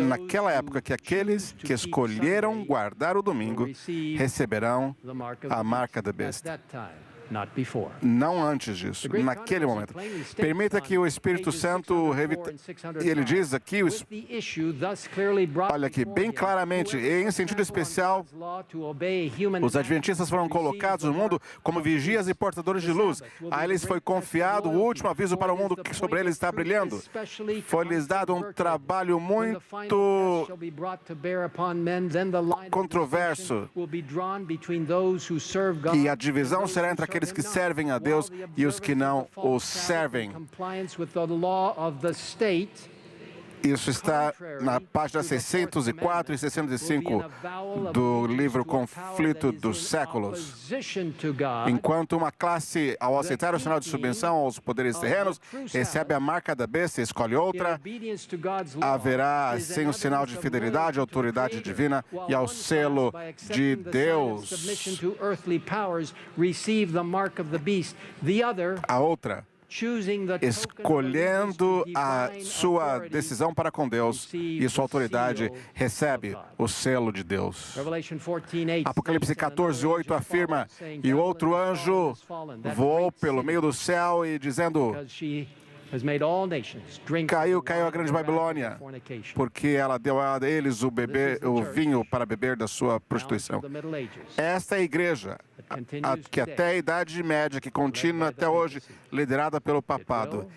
naquela época que aqueles que escolheram guardar o domingo receberão a marca da besta. Não antes disso, naquele momento. Permita que o Espírito Santo e ele diz aqui, olha aqui, bem claramente, em sentido especial, os adventistas foram colocados no mundo como vigias e portadores de luz. A eles foi confiado o último aviso para o mundo que sobre eles está brilhando. Foi-lhes dado um trabalho muito controverso, e a divisão será entre aqueles que servem a Deus e os que não o servem. Isso está na página 604 e 605 do livro Conflito dos Séculos. Enquanto uma classe, ao aceitar o sinal de submissão aos poderes terrenos, recebe a marca da besta e escolhe outra, haverá sem o sinal de fidelidade, autoridade divina e ao selo de Deus. A outra, escolhendo a sua decisão para com Deus e sua autoridade, recebe o selo de Deus. Apocalipse 14:8 afirma, e o outro anjo voou pelo meio do céu e dizendo, caiu a grande Babilônia, porque ela deu a eles o vinho para beber da sua prostituição. Esta é a igreja, que até a Idade Média, que continua até hoje, liderada pelo papado.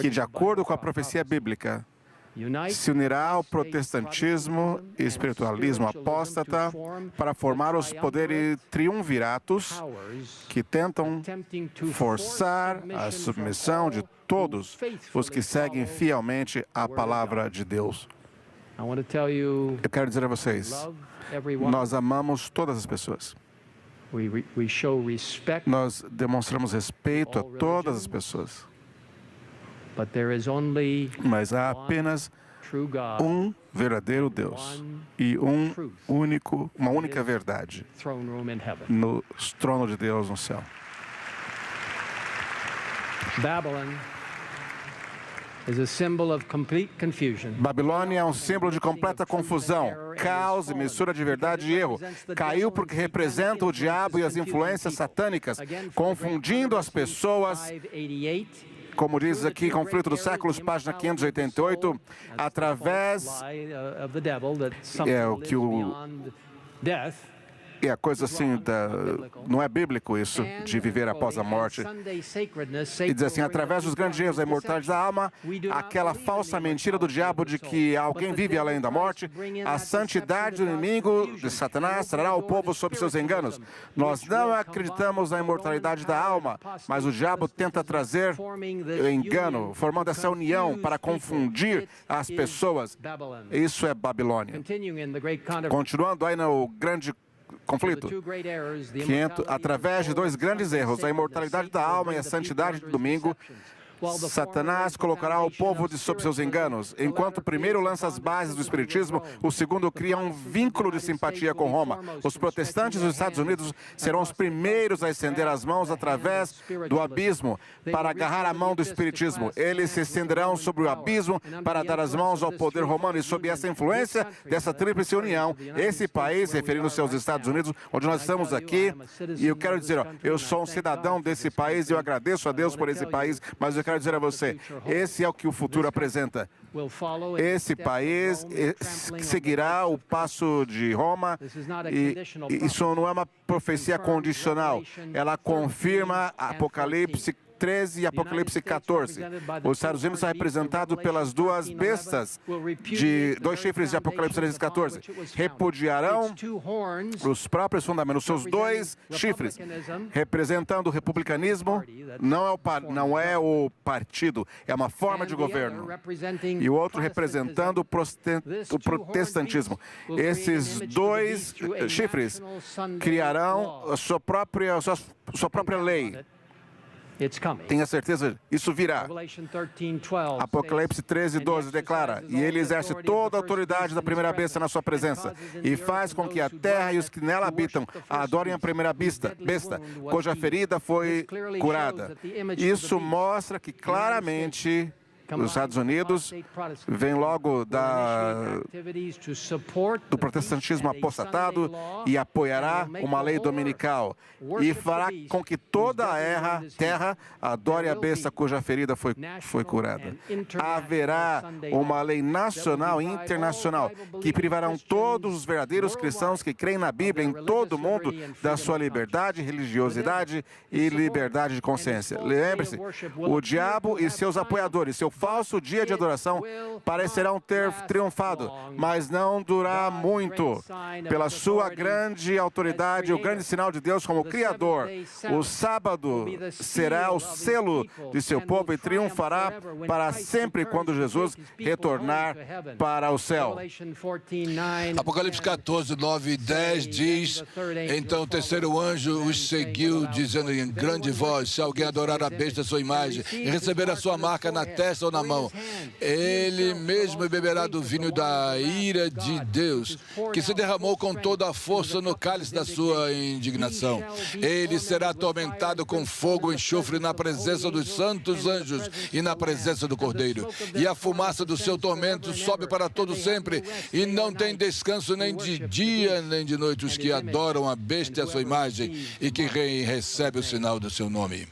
que, de acordo com a profecia bíblica, se unirá ao protestantismo e espiritualismo apóstata para formar os poderes triunviratos que tentam forçar a submissão de todos os que seguem fielmente a palavra de Deus. Eu quero dizer a vocês, nós amamos todas as pessoas. Nós demonstramos respeito a todas as pessoas. Mas há apenas um verdadeiro Deus e uma única verdade no trono de Deus no céu. Babilônia é um símbolo de completa confusão, caos e mistura de verdade e erro. Caiu porque representa o diabo e as influências satânicas, confundindo as pessoas. Como diz aqui, Conflito dos Séculos, página 588, através é a coisa assim, não é bíblico isso, de viver após a morte. E diz assim, através dos grandes erros da imortalidade da alma, aquela falsa mentira do diabo de que alguém vive além da morte, a santidade do inimigo de Satanás trará o povo sob seus enganos. Nós não acreditamos na imortalidade da alma, mas o diabo tenta trazer engano, formando essa união para confundir as pessoas. Isso é Babilônia. Continuando aí no grande conflito, através de dois grandes erros, a imortalidade da alma e a santidade do domingo, Satanás colocará o povo sob seus enganos. Enquanto o primeiro lança as bases do espiritismo, o segundo cria um vínculo de simpatia com Roma. Os protestantes dos Estados Unidos serão os primeiros a estender as mãos através do abismo para agarrar a mão do espiritismo. Eles se estenderão sobre o abismo para dar as mãos ao poder romano, e sob essa influência dessa tríplice união, esse país, referindo-se aos Estados Unidos, onde nós estamos aqui, e eu quero dizer, eu sou um cidadão desse país e eu agradeço a Deus por esse país, mas eu quero dizer a você, esse é o que o futuro apresenta. Esse país seguirá o passo de Roma, e isso não é uma profecia condicional. Ela confirma Apocalipse 13 e Apocalipse 14. Os Estados Unidos são representados pelas duas bestas, de dois chifres de Apocalipse 13 e 14. Repudiarão os próprios fundamentos, os seus dois chifres, representando o republicanismo, não é o partido, é uma forma de governo. E o outro representando o protestantismo. Esses dois chifres criarão a sua própria lei. Tenha certeza, isso virá. Apocalipse 13, 12 declara, e ele exerce toda a autoridade da primeira besta na sua presença, e faz com que a terra e os que nela habitam adorem a primeira besta, cuja ferida foi curada. Isso mostra que claramente os Estados Unidos vem logo do protestantismo apostatado e apoiará uma lei dominical e fará com que toda a terra adore a besta cuja ferida foi curada. Haverá uma lei nacional e internacional que privarão todos os verdadeiros cristãos que creem na Bíblia em todo o mundo da sua liberdade, religiosidade e liberdade de consciência. Lembre-se, o diabo e seus apoiadores, seu falso dia de adoração parecerão ter triunfado, mas não durará muito. Pela sua grande autoridade, o grande sinal de Deus como Criador, o sábado será o selo de seu povo e triunfará para sempre quando Jesus retornar para o céu. Apocalipse 14, 9 e 10 diz, então o terceiro anjo os seguiu, dizendo em grande voz, se alguém adorar a besta, sua imagem, e receber a sua marca na testa ou na mão, ele mesmo beberá do vinho da ira de Deus, que se derramou com toda a força no cálice da sua indignação. Ele será atormentado com fogo e enxofre na presença dos santos anjos e na presença do Cordeiro. E a fumaça do seu tormento sobe para todo sempre, e não tem descanso nem de dia nem de noite os que adoram a besta e a sua imagem e que recebe o sinal do seu nome.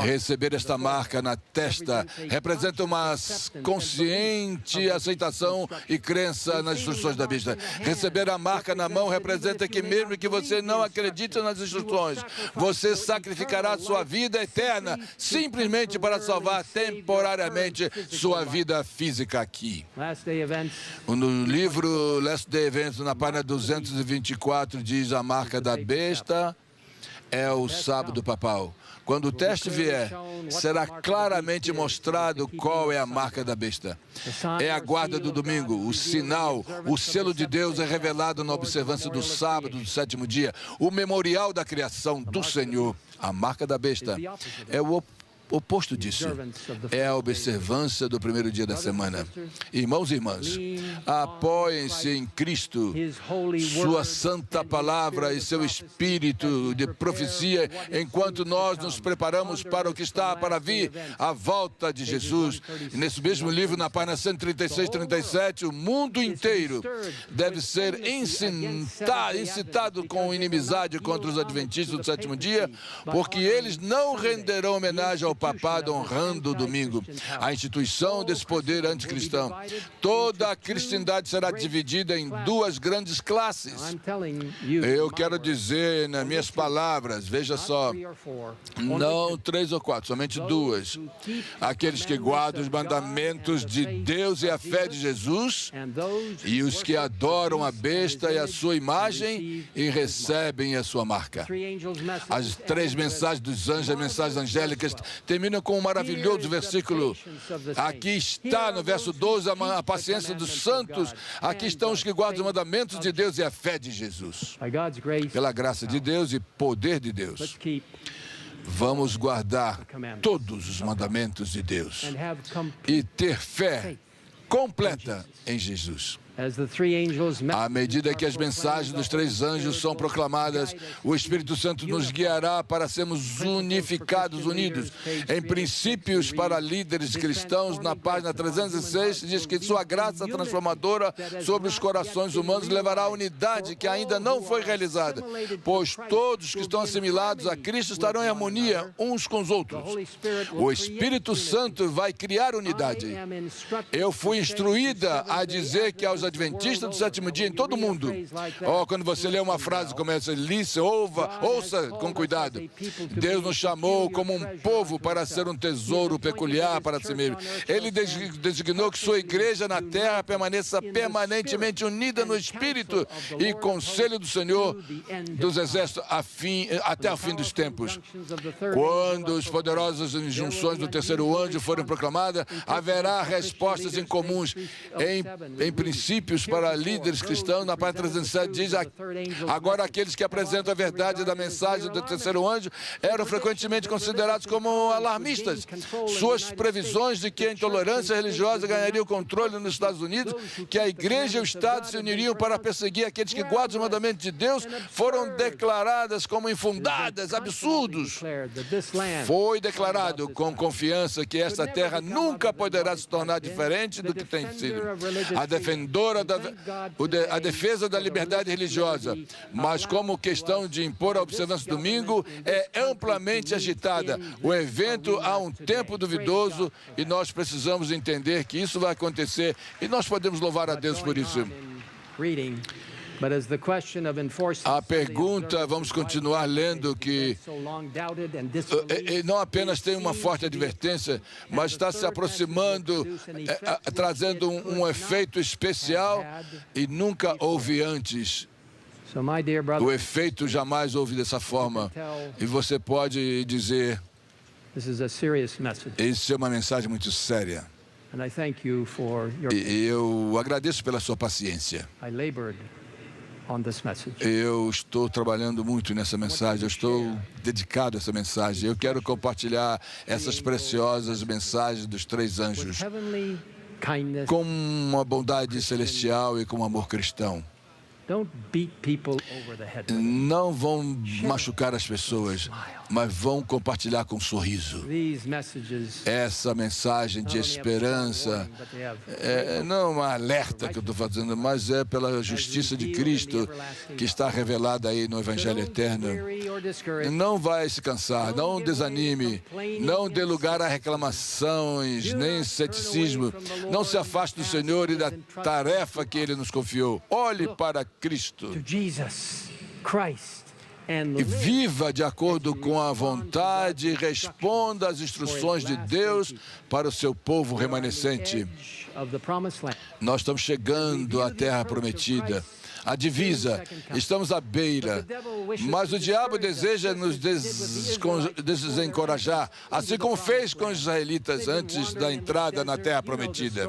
Receber esta marca na testa representa uma consciente aceitação e crença nas instruções da besta. Receber a marca na mão representa que mesmo que você não acredite nas instruções, você sacrificará sua vida eterna simplesmente para salvar temporariamente sua vida física aqui. No livro Last Day Events, na página 224, diz: a marca da besta é o sábado papal. Quando o teste vier, será claramente mostrado qual é a marca da besta. É a guarda do domingo, o sinal, o selo de Deus é revelado na observância do sábado, do sétimo dia, o memorial da criação do Senhor. A marca da besta é o oposto disso. É a observância do primeiro dia da semana. Irmãos e irmãs, apoiem-se em Cristo, sua santa palavra e seu espírito de profecia, enquanto nós nos preparamos para o que está para vir, a volta de Jesus. E nesse mesmo livro, na página 136 e 37, o mundo inteiro deve ser incitado com inimizade contra os adventistas do sétimo dia, porque eles não renderão homenagem ao papado honrando o domingo, a instituição desse poder anticristão. Toda a cristandade será dividida em duas grandes classes. Eu quero dizer nas minhas palavras, veja só, não 3 ou 4, somente 2. Aqueles que guardam os mandamentos de Deus e a fé de Jesus, e os que adoram a besta e a sua imagem e recebem a sua marca. As 3 mensagens dos anjos, as mensagens angélicas, termina com um maravilhoso versículo. Aqui está, no verso 12, a paciência dos santos. Aqui estão os que guardam os mandamentos de Deus e a fé de Jesus. Pela graça de Deus e poder de Deus, vamos guardar todos os mandamentos de Deus e ter fé completa em Jesus. À medida que as mensagens dos 3 anjos são proclamadas, o Espírito Santo nos guiará para sermos unidos. Em princípios para líderes cristãos, na página 306, diz que sua graça transformadora sobre os corações humanos levará à unidade que ainda não foi realizada, pois todos que estão assimilados a Cristo estarão em harmonia uns com os outros. O Espírito Santo vai criar unidade. Eu fui instruída a dizer que aos adventistas do sétimo dia em todo o mundo, quando você lê uma frase como essa, ouça com cuidado. Deus nos chamou como um povo para ser um tesouro peculiar para si mesmo. Ele designou que sua igreja na terra permaneça permanentemente unida no Espírito e conselho do Senhor dos Exércitos até o fim dos tempos. Quando as poderosas injunções do terceiro anjo forem proclamadas, haverá respostas incomuns. Em princípios para líderes cristãos, na página 307 diz: agora aqueles que apresentam a verdade da mensagem do terceiro anjo eram frequentemente considerados como alarmistas. Suas previsões de que a intolerância religiosa ganharia o controle nos Estados Unidos, que a igreja e o Estado se uniriam para perseguir aqueles que guardam os mandamentos de Deus, foram declaradas como infundadas, absurdos. Foi declarado com confiança que esta terra nunca poderá se tornar diferente do que tem sido. A defesa da liberdade religiosa, mas como questão de impor a observância do domingo, é amplamente agitada. O evento há um tempo duvidoso e nós precisamos entender que isso vai acontecer e nós podemos louvar a Deus por isso. A pergunta, vamos continuar lendo, que não apenas tem uma forte advertência, mas está se aproximando, trazendo um efeito especial e nunca houve antes. O efeito jamais houve dessa forma. E você pode dizer, isso é uma mensagem muito séria. E eu agradeço pela sua paciência. Eu estou trabalhando muito nessa mensagem, eu estou dedicado a essa mensagem. Eu quero compartilhar essas preciosas mensagens dos 3 anjos com uma bondade celestial e com um amor cristão. Não vão machucar as pessoas, mas vão compartilhar com um sorriso. Essa mensagem de esperança não é uma alerta que eu estou fazendo, mas é pela justiça de Cristo que está revelada aí no Evangelho Eterno. Não vai se cansar, não desanime, não dê lugar a reclamações, nem ceticismo. Não se afaste do Senhor e da tarefa que Ele nos confiou. Olhe para Cristo e viva de acordo com a vontade e responda às instruções de Deus para o seu povo remanescente. Nós estamos chegando à terra prometida. A divisa, estamos à beira, mas o diabo deseja nos desencorajar, assim como fez com os israelitas antes da entrada na terra prometida.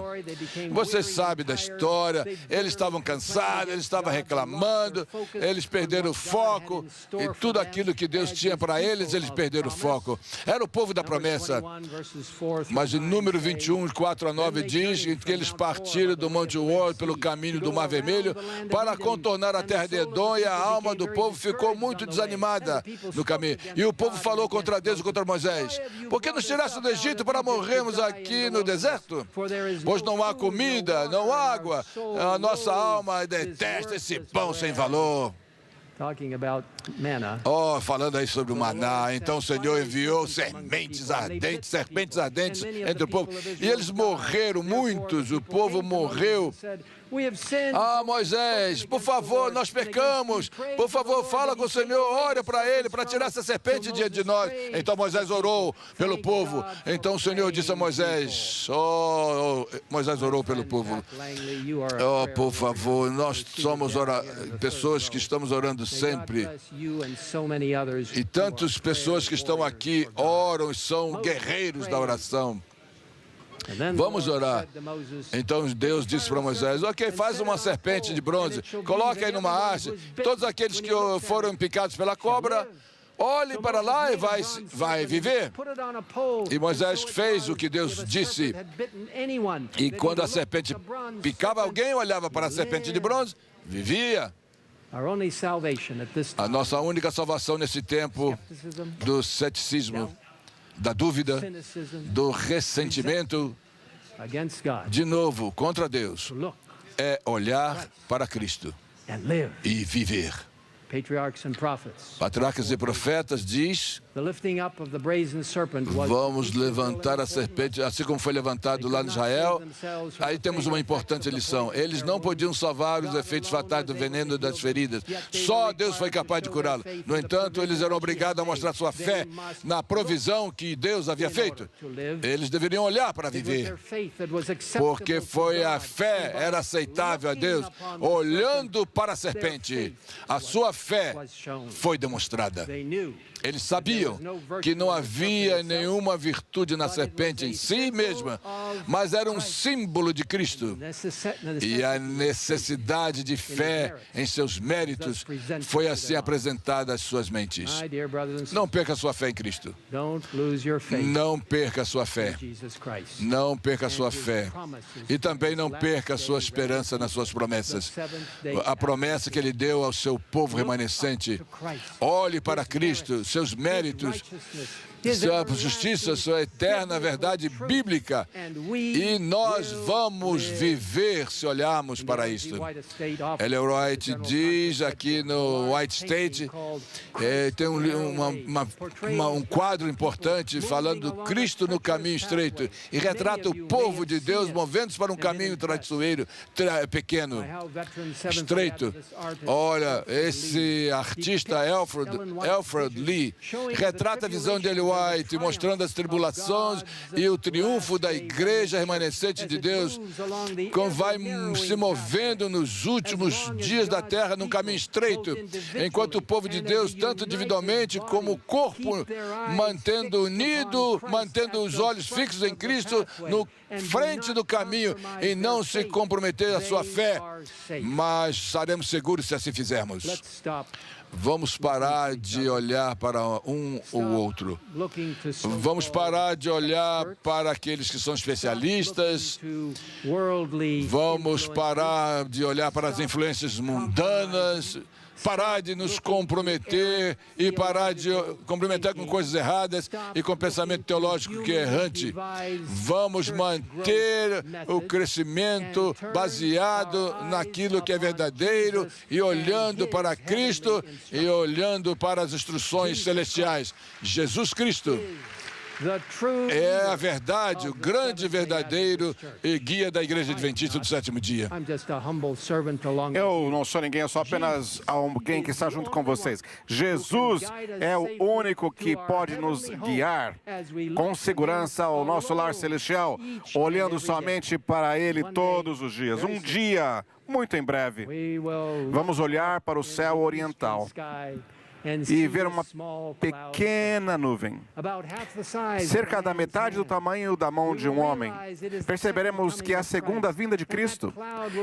Você sabe da história, eles estavam cansados, eles estavam reclamando, eles perderam o foco e tudo aquilo que Deus tinha para eles, eles perderam o foco. Era o povo da promessa, mas em número 21, 4 a 9 diz que eles partiram do Monte Hor pelo caminho do Mar Vermelho para contornar a terra de Edom, e a alma do povo ficou muito desanimada no caminho. E o povo falou contra Deus e contra Moisés: por que nos tiraste do Egito para morrermos aqui no deserto? Pois não há comida, não há água. A nossa alma detesta esse pão sem valor. Falando aí sobre o maná, então o Senhor enviou serpentes ardentes entre o povo, e eles morreram, muitos, o povo morreu. Moisés, por favor, nós pecamos, por favor, fala com o Senhor, ora para ele, para tirar essa serpente diante de nós. Então Moisés orou pelo povo. Então o Senhor disse a Moisés, Moisés orou pelo povo. Por favor, nós somos pessoas que estamos orando sempre. E tantas pessoas que estão aqui oram e são guerreiros da oração. Vamos orar. Então Deus disse para Moisés: ok, faz uma serpente de bronze, coloque aí numa haste. Todos aqueles que foram picados pela cobra, olhe para lá e vai viver. E Moisés fez o que Deus disse. E quando a serpente picava alguém, olhava para a serpente de bronze, vivia. A nossa única salvação nesse tempo do ceticismo, da dúvida, do ressentimento, de novo, contra Deus, é olhar para Cristo e viver. Patriarcas e profetas diz: vamos levantar a serpente, assim como foi levantado lá em Israel. Aí temos uma importante lição. Eles não podiam salvar os efeitos fatais do veneno e das feridas. Só Deus foi capaz de curá-lo. No entanto, eles eram obrigados a mostrar sua fé na provisão que Deus havia feito. Eles deveriam olhar para viver, porque foi a fé, era aceitável a Deus, olhando para a serpente. A sua fé foi demonstrada. Eles sabiam que não havia nenhuma virtude na serpente em si mesma, mas era um símbolo de Cristo. E a necessidade de fé em seus méritos foi assim apresentada às suas mentes. Não perca a sua fé em Cristo. Não perca a sua fé. Não perca a sua fé. E também não perca a sua esperança nas suas promessas. A promessa que Ele deu ao seu povo remanescente. Olhe para Cristo, seus méritos, sua justiça, sua eterna verdade bíblica. E nós vamos viver se olharmos para isto. Ellen White diz aqui no White State, tem um quadro importante falando do Cristo no caminho estreito, e retrata o povo de Deus movendo-se para um caminho traiçoeiro, pequeno, estreito. Olha, esse artista Alfred Lee retrata a visão de Ellen White, mostrando as tribulações e o triunfo da igreja remanescente de Deus, como vai se movendo nos últimos dias da terra num caminho estreito, enquanto o povo de Deus, tanto individualmente como o corpo, mantendo unido, mantendo os olhos fixos em Cristo, no frente do caminho, e não se comprometer a sua fé, mas estaremos seguros se assim fizermos. Vamos parar de olhar para um ou outro. Vamos parar de olhar para aqueles que são especialistas. Vamos parar de olhar para as influências mundanas. Parar de nos comprometer e parar de comprometer com coisas erradas e com pensamento teológico que é errante. Vamos manter o crescimento baseado naquilo que é verdadeiro e olhando para Cristo e olhando para as instruções celestiais. Jesus Cristo é a verdade, o grande verdadeiro guia da Igreja Adventista do Sétimo Dia. Eu não sou ninguém, eu sou apenas alguém que está junto com vocês. Jesus é o único que pode nos guiar com segurança ao nosso lar celestial, olhando somente para Ele todos os dias. Um dia, muito em breve, vamos olhar para o céu oriental e ver uma pequena nuvem, cerca da metade do tamanho da mão de um homem. Perceberemos que é a segunda vinda de Cristo.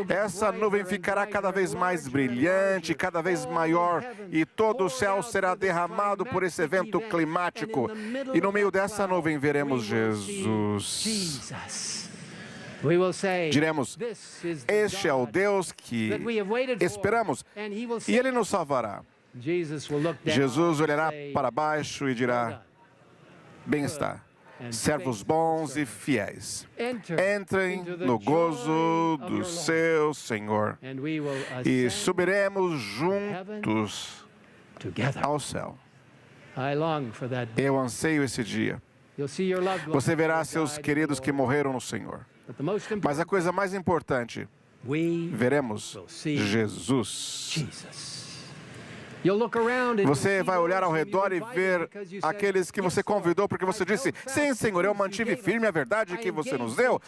Essa nuvem ficará cada vez mais brilhante, cada vez maior, e todo o céu será derramado por esse evento climático. E no meio dessa nuvem veremos Jesus. Diremos, este é o Deus que esperamos, e Ele nos salvará. Jesus olhará para baixo e dirá, bem está, servos bons e fiéis. Entrem no gozo do seu Senhor e subiremos juntos ao céu. Eu anseio esse dia. Você verá seus queridos que morreram no Senhor. Mas a coisa mais importante, veremos Jesus. Você vai olhar ao redor e ver aqueles que você convidou, porque você disse, sim, Senhor, eu mantive firme a verdade que você nos deu.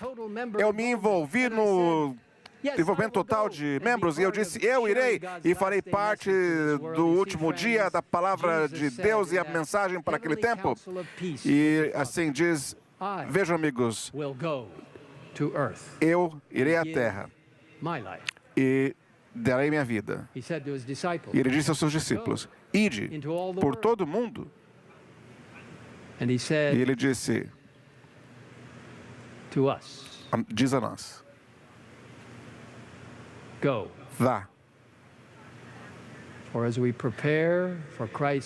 Eu me envolvi no envolvimento total de membros, e eu disse, eu irei e farei parte do último dia da palavra de Deus e a mensagem para aquele tempo. E assim diz, vejam, amigos, eu irei à terra e darei minha vida. E ele disse aos seus discípulos, ide por todo o mundo. E ele disse, diz a nós, vá.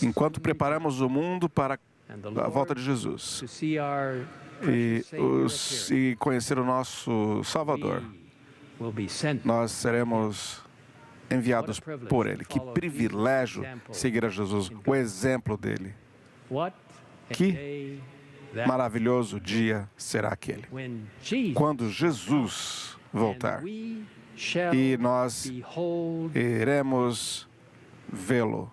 Enquanto preparamos o mundo para a volta de Jesus e conhecer o nosso Salvador, nós seremos enviados por Ele. Que privilégio seguir a Jesus, o exemplo dele. Que maravilhoso dia será aquele, quando Jesus voltar e nós iremos vê-lo